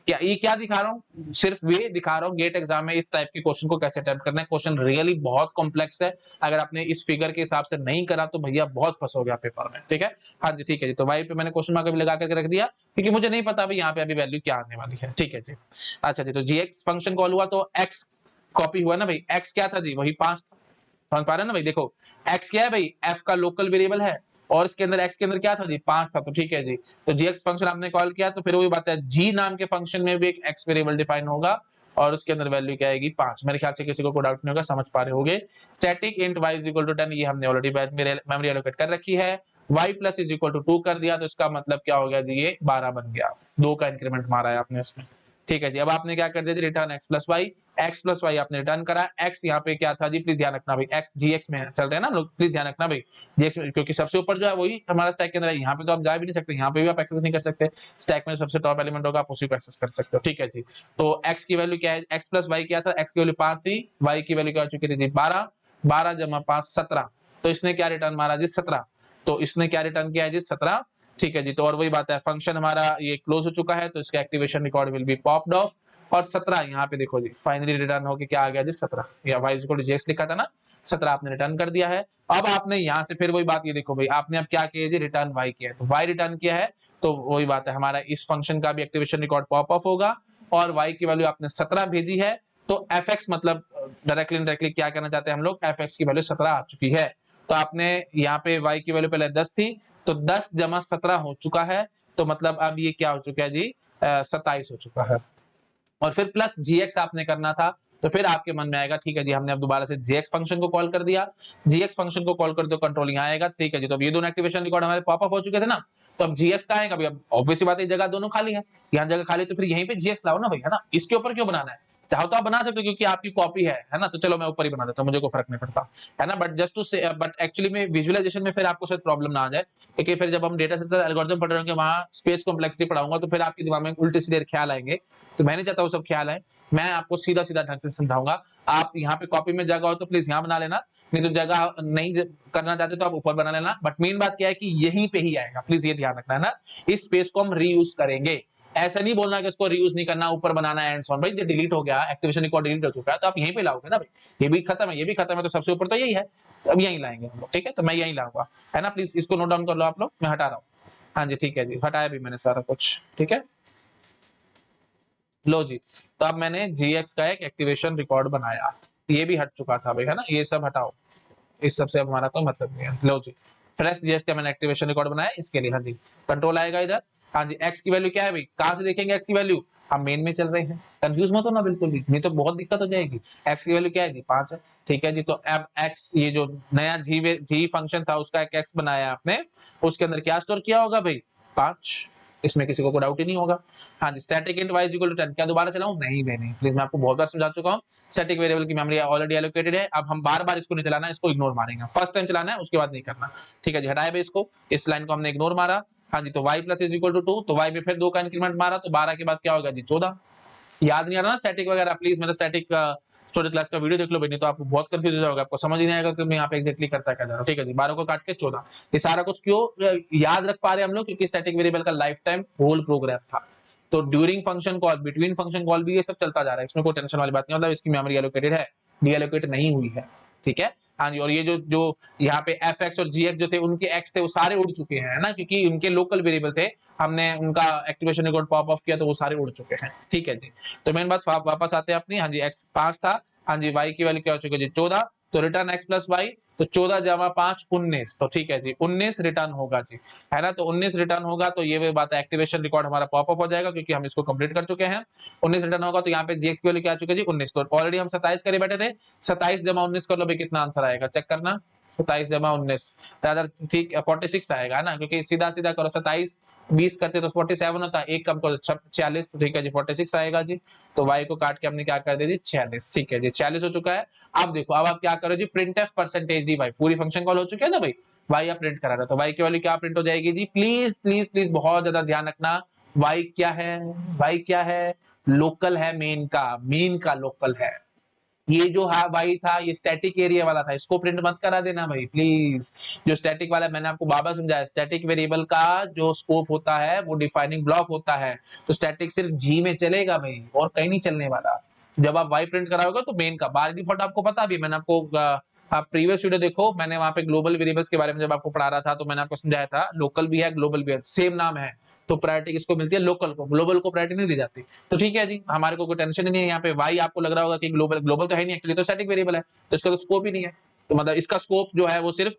Speaker 1: क्या ये क्या दिखा रहा हूँ, सिर्फ वे दिखा रहा हूँ गेट एग्जाम में इस टाइप के क्वेश्चन को कैसे अटेम्प्ट करना है। क्वेश्चन रियली बहुत कॉम्प्लेक्स है, अगर आपने इस फिगर के हिसाब से नहीं करा तो भैया बहुत फंसोगे आप पेपर में, ठीक है। हाँ जी ठीक है जी, तो वाई पे मैंने क्वेश्चन मार्क अभी लगा करके रख दिया, क्योंकि मुझे नहीं पता अभी यहाँ पे अभी वैल्यू क्या आने वाली है, ठीक है जी। अच्छा जी, तो जी एक्स फंक्शन कॉल हुआ तो एक्स कॉपी हुआ ना भाई, एक्स क्या था जी, वही 5 था, समझ पा रहे हैं ना भाई। देखो x क्या है भाई, f का लोकल वेरिएबल है, और इसके अंदर x के अंदर क्या था जी, 5 था, तो ठीक है जी। तो gx फंक्शन आपने कॉल किया, तो फिर वही बात है, g नाम के फंक्शन में भी एक x वेरिएबल डिफाइन होगा, और उसके अंदर वैल्यू क्या आएगी, 5। मेरे ख्याल से किसी को कोई डाउट नहीं होगा, समझ पा रहे होगे। Static int y is equal to 10, ये हमने ऑलरेडी मेमोरी एलोकेट कर रखी है। y plus is equal to 2 कर दिया, तो इसका मतलब क्या हो गया जी, ये 12 बन गया, 2 का इंक्रीमेंट मारा है आपने इसमें, ठीक है जी। अब आपने क्या कर दिया जी, return x plus y, x plus y आपने रिटर्न करा। x यहाँ पे क्या था जी, प्लीज ध्यान रखना भाई, x gx में चल रहे हैं ना लोग, प्लीज ध्यान रखना भाई, gx में, क्योंकि सबसे ऊपर जो है वही हमारा स्टैक के अंदर है, यहाँ पे तो आप जा भी नहीं सकते, यहाँ पे भी आप एक्सेस नहीं कर सकते, स्टैक में सबसे टॉप एलिमेंट होगा आप उसी को एक्सेस कर सकते हो, ठीक है जी। तो x की वैल्यू क्या है, x प्लस वाई क्या था, x की वैल्यू 5 थी, y की वैल्यू क्या हो चुकी थी जी 12, 12 जमा 5 17, तो इसने क्या रिटर्न मारा जी 17, तो इसने क्या रिटर्न किया है जी 17, ठीक है जी। तो और वही बात है, फंक्शन हमारा ये क्लोज हो चुका है, तो इसका activation record will B popped of, और 17 यहाँ पे देखो जी फाइनली रिटर्न होके क्या आ गया जी 17, या y इक्वल टू जेएक्स लिखा था ना, 17 आपने रिटर्न कर दिया है। अब आपने यहाँ से फिर वही बात, ये देखो भाई आपने अब क्या किया जी, रिटर्न y किया है, तो y रिटर्न किया है, तो वही बात है, हमारा इस फंक्शन का भी एक्टिवेशन रिकॉर्ड पॉप ऑफ होगा, और y की वैल्यू आपने 17 भेजी है, तो fx मतलब डायरेक्टली क्या कहना चाहते हैं हम लोग, fx की वैल्यू 17 आ चुकी है। तो आपने यहाँ पे y की वैल्यू पहले 10 थी, तो 10 जमा 17 हो चुका है, तो मतलब अब ये क्या हो चुका है जी, 27 हो चुका है, और फिर प्लस gx आपने करना था। तो फिर आपके मन में आएगा, ठीक है जी, हमने अब दोबारा से gx फंक्शन को कॉल कर दिया, gx फंक्शन को कॉल कर दो, कंट्रोल यहाँ आएगा, ठीक है जी। तो अब ये दोनों एक्टिवेशन रिकॉर्ड हमारे पॉप अप हो चुके थे ना, तो अब gx का आएगा, अब ऑब्वियसली बात है जगह दोनों खाली है, यहाँ जगह खाली, तो फिर यहीं पे gx लाओ ना भाई, है ना, इसके ऊपर क्यों बनाना है, चाहो तो आप बना सकते हो क्योंकि आपकी कॉपी है ना, तो चलो मैं ऊपर ही बना देता हूँ, मुझे कोई फर्क नहीं पड़ता, है ना। बट जस्ट टू से, बट एक्चुअली में विजुअलाइजेशन में फिर आपको शायद प्रॉब्लम ना आ जाए, क्योंकि फिर जब हम डेटा स्ट्रक्चर एल्गोरिथम पढ़ रहे होंगे, वहां स्पेस कॉम्प्लेक्सिटी पढ़ाऊंगा, तो फिर आपके दिमाग में उल्टे सीधे ख्याल आएंगे, तो मैं नहीं चाहता वो सब ख्याल आए, मैं आपको सीधा सीधा ढंग से समझाऊंगा। आप यहाँ पे कॉपी में जगह हो तो प्लीज यहाँ बना लेना, नहीं तो जगह नहीं करना चाहते तो आप ऊपर बना लेना, बट मेन बात क्या है कि यहीं पे ही आएगा, प्लीज ये ध्यान रखना है ना, इस स्पेस को हम रीयूज करेंगे, ऐसा नहीं बोलना कि इसको रीयूज नहीं करना, ऊपर बनाना है एंड सो ऑन। भाई जो डिलीट हो गया, एक्टिवेशन रिकॉर्ड डिलीट हो चुका है, तो आप यहीं पे लाओगे ना भाई, ये भी खत्म है, ये भी खत्म है, तो सबसे ऊपर तो यही है, तो अब यहीं लाएंगे हम लोग, ठीक है, तो मैं यहीं लाऊंगा, है ना। प्लीज इसको नोट डाउन कर लो आप लोग, मैं हटा रहा हूँ। हाँ जी ठीक है जी, हटाया भी मैंने सारा कुछ, ठीक है। लो जी, तो अब मैंने जीएक्स का एक एक्टिवेशन रिकॉर्ड बनाया, ये भी हट चुका था भाई, है ना, ये सब हटाओ, इस सबसे अब हमारा कोई मतलब नहीं है। लो जी, फ्रेश जीएस का मैंने एक्टिवेशन रिकॉर्ड बनाया इसके लिए, हाँ जी, कंट्रोल आएगा इधर। हाँ जी, एक्स की वैल्यू क्या है भाई, कहां से देखेंगे एक्स की वैल्यू, हम मेन में चल रहे हैं, कंफ्यूज मत होना बिल्कुल भी, नहीं तो बहुत दिक्कत हो जाएगी। एक्स की वैल्यू क्या है जी, 5 है, ठीक है जी। तो अब एक्स, ये जो नया जी फंक्शन था उसका एक एक्स बनाया आपने, उसके अंदर क्या स्टोर किया होगा भाई, 5, इसमें किसी को डाउट ही नहीं होगा। हाँ जी, static int y equal to 10, क्या दोबारा चलाऊं, नहीं नहीं प्लीज, मैं आपको बहुत बार समझा चुका हूं, स्टैटिक वेरिएबल की मेमोरी ऑलरेडी एलोकेटेड है, अब हम बार बार इसको नहीं चलाना है, इसको इग्नोर मारेंगे, फर्स्ट टाइम चलाना है उसके बाद नहीं करना, ठीक है जी। हटाए भाई इसको, इस लाइन को हमने इग्नोर मारा। हाँ जी, तो y plus is equal to 2, तो y में फिर 2 का इंक्रीमेंट मारा, तो 12 के बाद क्या होगा जी 14। याद नहीं आ रहा ना स्टैटिक वगैरह, प्लीज मेरा स्टैटिक स्टोरेज क्लास का वीडियो देख लो भाई, नहीं तो आपको बहुत कंफ्यूज हो जाएगा, आपको समझ ही नहीं आएगा कि मैं यहाँ पे एग्जैक्टली करता क्या जा रहा हूँ, ठीक है जी। 12 को काट के 14, ये सारा कुछ क्यों याद रख पा रहे हैं हम लोग, क्योंकि स्टैटिक वेरिएबल का लाइफ टाइम होल प्रोग्राम था, तो during function call, between function call भी ये सब चलता जा रहा है, इसमें कोई टेंशन वाली बात नहीं, मतलब इसकी मेमोरी एलोकेटेड है, डीएलोकेट नहीं हुई है, ठीक है। हाँ जी, और ये जो जो यहाँ पे एफ एक्स और जी एक्स जो थे, उनके एक्स थे वो सारे उड़ चुके हैं ना, क्योंकि उनके लोकल वेरिएबल थे, हमने उनका एक्टिवेशन रिकॉर्ड पॉप ऑफ किया, तो वो सारे उड़ चुके हैं, ठीक है जी। तो मेन बात वापस आते हैं अपनी, हाँ जी, एक्स 5 था, हाँ जी, वाई की वैल्यू क्या हो चुकी है जी 14, तो रिटर्न एक्स प्लस वाई, तो 14 जमा 5 19, तो ठीक है जी 19 रिटर्न होगा जी, है ना। तो 19 रिटर्न होगा, तो ये भी बात है, एक्टिवेशन रिकॉर्ड हमारा पॉप ऑफ हो जाएगा, क्योंकि हम इसको कंप्लीट कर चुके हैं। 19 रिटर्न होगा, तो यहाँ पे जीएक्स की वैल्यू क्या आ चुकी है जी 19, तो ऑलरेडी हम 27 करे बैठे थे, 27 जमा 19 कर लो भाई, कितना आंसर आएगा चेक करना, 27 जमा 19 रादर ठीक 46 आएगा ना, क्योंकि सीधा सीधा करो 27 20 करते तो 47 होता, एक कम करो 46, ठीक है जी 46 आएगा जी। तो y को काट के हमने क्या कर दिया जी 46, ठीक है जी 46 हो चुका है। अब देखो अब आप क्या करो जी, प्रिंटफ परसेंटेज डी वाई, पूरी फंक्शन कॉल हो चुकी है ना भाई, y आप प्रिंट करा रहा, तो y की वैल्यू क्या प्रिंट हो जाएगी जी, प्लीज प्लीज प्लीज बहुत ज्यादा ध्यान रखना, y क्या है, y क्या है, लोकल है मेन का, मेन का लोकल है। ये जो वाई था ये स्टैटिक एरिया वाला था, इसको प्रिंट मत करा देना भाई प्लीज। जो स्टैटिक वाला मैंने आपको बाबा समझाया, स्टैटिक वेरिएबल का जो स्कोप होता है वो डिफाइनिंग ब्लॉक होता है, तो स्टैटिक सिर्फ जी में चलेगा भाई और कहीं नहीं चलने वाला। जब आप वाई प्रिंट कराओगे तो मेन का बाय डिफॉल्ट आपको पता भी, मैंने आपको आप प्रीवियस वीडियो देखो, मैंने वहां पे ग्लोबल वेरिएबल्स के बारे में जब आपको पढ़ा रहा था तो मैंने आपको समझाया था लोकल भी है ग्लोबल भी है, सेम नाम है, तो प्रायोरिटी किसको मिलती है, लोकल को, ग्लोबल को प्रायोरिटी नहीं दी जाती। तो ठीक है जी, हमारे को कोई टेंशन ही नहीं है यहाँ पे। वाई आपको लग रहा होगा कि ग्लोबल, ग्लोबल तो है नहीं एक्चुअली, तो स्टैटिक वेरिएबल है, तो इसका तो स्कोप ही नहीं है, तो मतलब इसका स्कोप जो है वो सिर्फ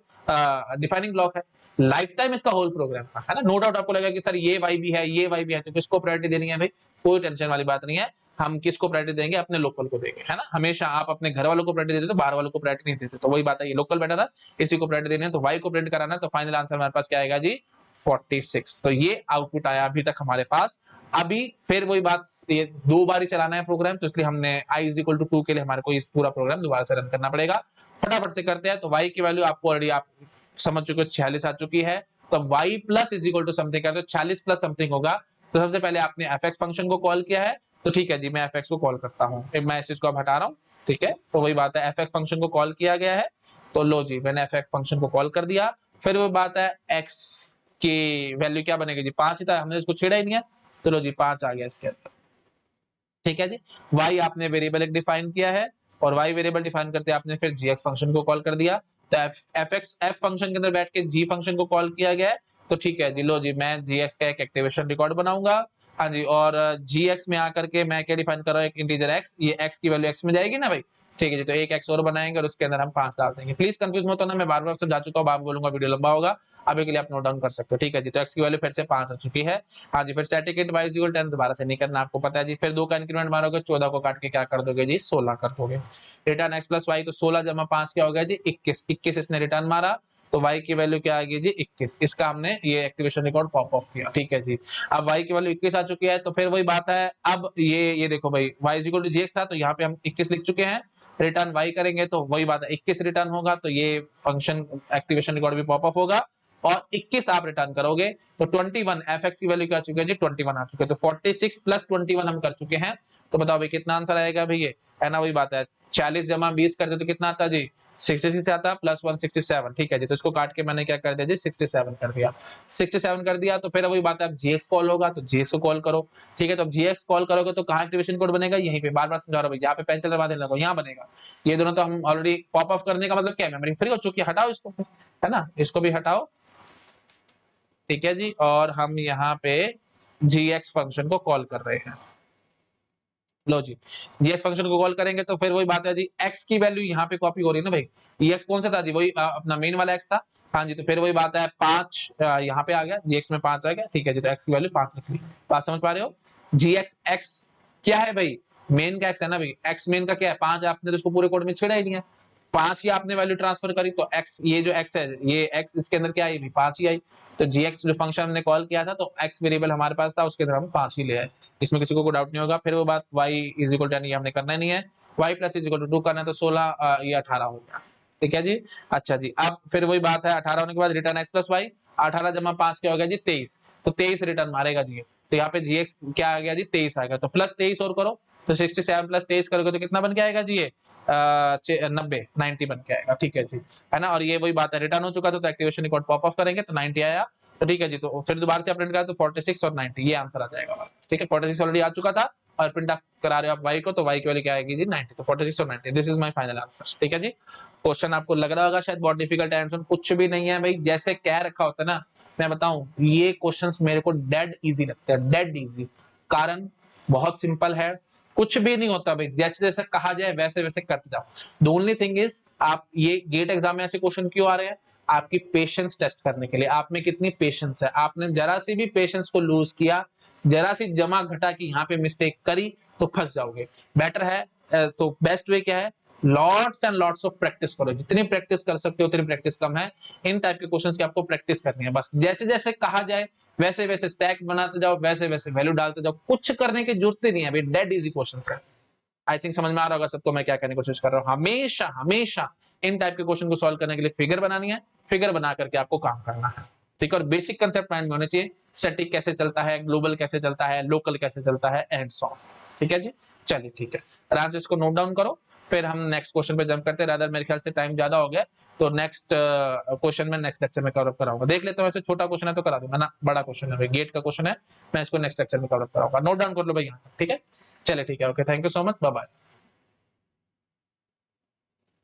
Speaker 1: डिफाइनिंग ब्लॉक है, लाइफ टाइम इसका होल प्रोग्राम का है ना। नो डाउट आपको लगेगा कि सर ये वाई भी है ये वाई भी है, तो किसको प्रायोरिटी देनी है भाई, कोई टेंशन वाली बात नहीं है, हम किसको प्रायोरिटी देंगे, अपने लोकल को देंगे, है ना। हमेशा आप अपने घर वालों को प्रायोरिटी देते तो बाहर वालों को प्रायोरिटी नहीं देते, तो वही बात है, ये लोकल बैठा था इसी को प्रायोरिटी देनी है, तो वाई को प्रिंट कराना है, तो फाइनल आंसर हमारे पास क्या आएगा जी 46। तो ये आउटपुट आया अभी तक हमारे पास। अभी फिर वही बात, ये दो बार ही चलाना है प्रोग्राम, तो इसलिए हमने i इज इक्वल टू 2 के लिए हमारे को इस पूरा प्रोग्राम दोबारा से रन करना पड़ेगा। फटाफट से करते हैं। तो y की वैल्यू आपको ऑलरेडी आप समझ चुके हो 46 आ चुकी है, तो y plus is equal to something करते हो, 46 प्लस समथिंग होगा। तो सबसे पहले आपने fx फंक्शन को कॉल किया है, तो ठीक है जी मैं fx को कॉल करता हूँ, मैं इस चीज को अब हटा रहा हूँ, ठीक है। तो वही बात है, fx फंक्शन को कॉल किया गया है, तो लो जी मैंने fx फंक्शन को कॉल कर दिया। फिर वो बात है x की वैल्यू क्या बनेगी जी 5 ही था, हमने इसको छेड़ा ही नहीं है, तो लो जी 5 आ गया इसके अंदर, ठीक है जी। y आपने वेरिएबल एक डिफाइन किया है, और y वेरिएबल डिफाइन करते आपने फिर gx फंक्शन को कॉल कर दिया, तो f फंक्शन के अंदर बैठ के g फंक्शन को कॉल किया गया है, तो ठीक है जी लो जी मैं gx का एक एक्टिवेशन रिकॉर्ड बनाऊंगा, हाँ जी। और gx में आकर के मैं क्या डिफाइन कर रहा हूँ, एक इंटीजर x, ये x की वैल्यू x में जाएगी ना भाई, ठीक है जी। तो एक x और बनाएंगे और उसके अंदर हम 5 डाल देंगे। प्लीज कंफ्यूज मत होना, मैं बार बार समझा चुका हूँ, बार बोलूंगा वीडियो लंबा होगा, अभी के लिए आप नोट डाउन कर सकते हो, ठीक है जी। तो x की वैल्यू फिर से 5 आ चुकी है, हाँ जी। फिर स्टैटिक इंट y इक्वल 10 दोबारा से नहीं करना, आपको पता है जी। फिर 2 का इंक्रीमेंट मारोगे, 14 को काट के क्या कर दोगे जी 16 कर दोगे। रिटर्न x प्लस y, तो 16 जमा 5 क्या हो गया जी 21, 21 इसने रिटर्न मारा, तो y की वैल्यू क्या आ गई जी 21, इसका हमने ये एक्टिवेशन रिकॉर्ड पॉप ऑफ किया, ठीक है जी। अब y की वैल्यू 21 आ चुकी है, तो फिर वही बात है, अब ये देखो भाई y इक्वल टू gx था, तो यहाँ पे हम 21 लिख चुके हैं, रिटर्न y करेंगे तो वही बात है 21 रिटर्न होगा, तो ये फंक्शन एक्टिवेशन रिकॉर्ड भी पॉप अप होगा, और 21 आप रिटर्न करोगे, तो 21 fx की वैल्यू क्या आ चुकी है जी 21 आ चुके हैं, तो 46 प्लस 21 हम कर चुके हैं। तो बताओ भाई कितना आंसर आएगा भाई, ये है ना वही बात है, 40 जमा 20 करते तो कितना आता जी 66 आता, प्लस 1 67, ठीक है जी। तो इसको काट के मैंने क्या कर दिया जी 67 कर दिया, 67 कर दिया। तो फिर वही बात है, अब gx कॉल होगा तो gx को कॉल करो, ठीक है। तो अब gx कॉल करोगे तो कहाँ एक्टिवेशन कोड बनेगा, यहीं पे, बार बार समझा रहा हूँ भाई, यहाँ पे पेन चलवा देने लगो, यहाँ बनेगा। ये दोनों तो हम ऑलरेडी पॉप ऑफ करने का मतलब क्या, मेमोरी फ्री हो चुकी है, हटाओ इसको, है ना, इसको भी हटाओ, ठीक है जी। और हम यहाँ पे gx फंक्शन को कॉल कर रहे हैं, लो जी gx फंक्शन को कॉल करेंगे तो फिर वही बात है जी, x की वैल्यू यहाँ पे कॉपी हो रही है ना भाई, ये x कौन सा था जी, वही अपना मेन वाला x था, हाँ जी। तो फिर वही बात है 5 यहाँ पे आ गया, gx में 5 आ गया, ठीक है जी। तो x की वैल्यू 5 लिख ली, बात समझ पा रहे हो। gx x क्या है भाई, मेन का x है ना भाई, x मेन का क्या है 5 है, आपने तो उसको पूरे कोड में छेड़ा ही नहीं है, 5 ही आपने वैल्यू ट्रांसफर करी, तो x ये जो x है, ये x इसके अंदर क्या आई भी 5 ही आई, तो gx जो फंक्शन हमने कॉल किया था, तो x वेरिएबल हमारे पास था, उसके अंदर हम 5 ही ले आए, इसमें किसी को कोई डाउट नहीं होगा। फिर वो बात y इज इक्वल टू 10 ये हमने करना ही नहीं है, y plus is equal to 2 करना है, तो 16 ये 18 हो गया, ठीक है जी। अच्छा जी, अब फिर वही बात है, 18 होने के बाद रिटर्न x प्लस वाई, 18 जमा 5 क्या हो गया जी 23, तो 23 रिटर्न मारेगा जी, तो यहाँ पे gx क्या आ गया जी 23 आ गया, तो प्लस 23 और करो, तो 67 प्लस 23 करोगे तो कितना बन के आएगा जी, ये 90 बन के आएगा, ठीक है जी, है ना। और ये वही बात है, रिटर्न हो चुका था, तो एक्टिवेशन रिकॉर्ड पॉप ऑफ करेंगे तो 90 आया, तो ठीक है जी। तो फिर दोबारा से प्रिंट करा तो 46 और 90 ये आंसर आ जाएगा, ठीक है। 46 ऑलरेडी आ चुका था, और प्रिंट आप करा रहे हो आप y को, तो y की वैल्यू क्या आएगी जी 90, तो 46 और 90, this is my final answer, ठीक है जी। क्वेश्चन आपको लग रहा होगा शायद बहुत डिफिकल्ट है, आंसर कुछ भी नहीं है भाई, जैसे कह रखा होता है ना, मैं बताऊं ये क्वेश्चंस मेरे को डेड इजी लगते हैं, डेड इजी, कारण बहुत सिंपल है, कुछ भी नहीं होता भाई, जैसे जैसे कहा जाए वैसे वैसे करते जाओ। द ओनली थिंग इज, आप ये गेट एग्जाम में ऐसे क्वेश्चन क्यों आ रहे हैं, आपकी पेशेंस टेस्ट करने के लिए, आप में कितनी पेशेंस है, आपने जरा सी भी पेशेंस को लूज किया, जरा सी जमा घटा की यहाँ पे मिस्टेक करी, तो फंस जाओगे। बेटर है तो बेस्ट वे क्या है, lots and lots of practice करो, जितनी प्रैक्टिस कर सकते हो उतनी प्रैक्टिस कम है। इन टाइप के क्वेश्चंस की आपको प्रैक्टिस करनी है, बस जैसे जैसे कहा जाए वैसे वैसे स्टैक बनाते जाओ, वैसे वैसे वैल्यू डालते जाओ, कुछ करने की जरूरत ही नहीं है अभी, डेड इजी क्वेश्चंस है। आई थिंक समझ में आ रहा होगा सबको मैं क्या कहने की कोशिश कर रहा हूँ। हमेशा हमेशा इन टाइप के क्वेश्चन को सॉल्व करने के लिए फिगर बनानी है, फिगर बना करके आपको काम करना है, ठीक है। और बेसिक कंसेप्ट माइंड में होने चाहिए, स्टैटिक कैसे चलता है, ग्लोबल कैसे चलता है, लोकल कैसे चलता है, एंड सो ऑन, ठीक है जी। चलिए ठीक है, आराम से इसको नोट डाउन करो, फिर हम नेक्स्ट क्वेश्चन पे जंप करते हैं। रादर मेरे ख्याल से टाइम ज्यादा हो गया, तो नेक्स्ट क्वेश्चन में नेक्स्ट लेक्चर में कवर कराऊंगा। देख लेते हो, वैसे छोटा क्वेश्चन है तो करा दूंगा ना, बड़ा क्वेश्चन है, गेट का क्वेश्चन है, मैं इसको नेक्स्ट लेक्चर में कवर कराऊंगा। नोट डाउन कर लो भाई यहाँ तक, ठीक है। चलिए ठीक है, okay, thank you so much, bye bye.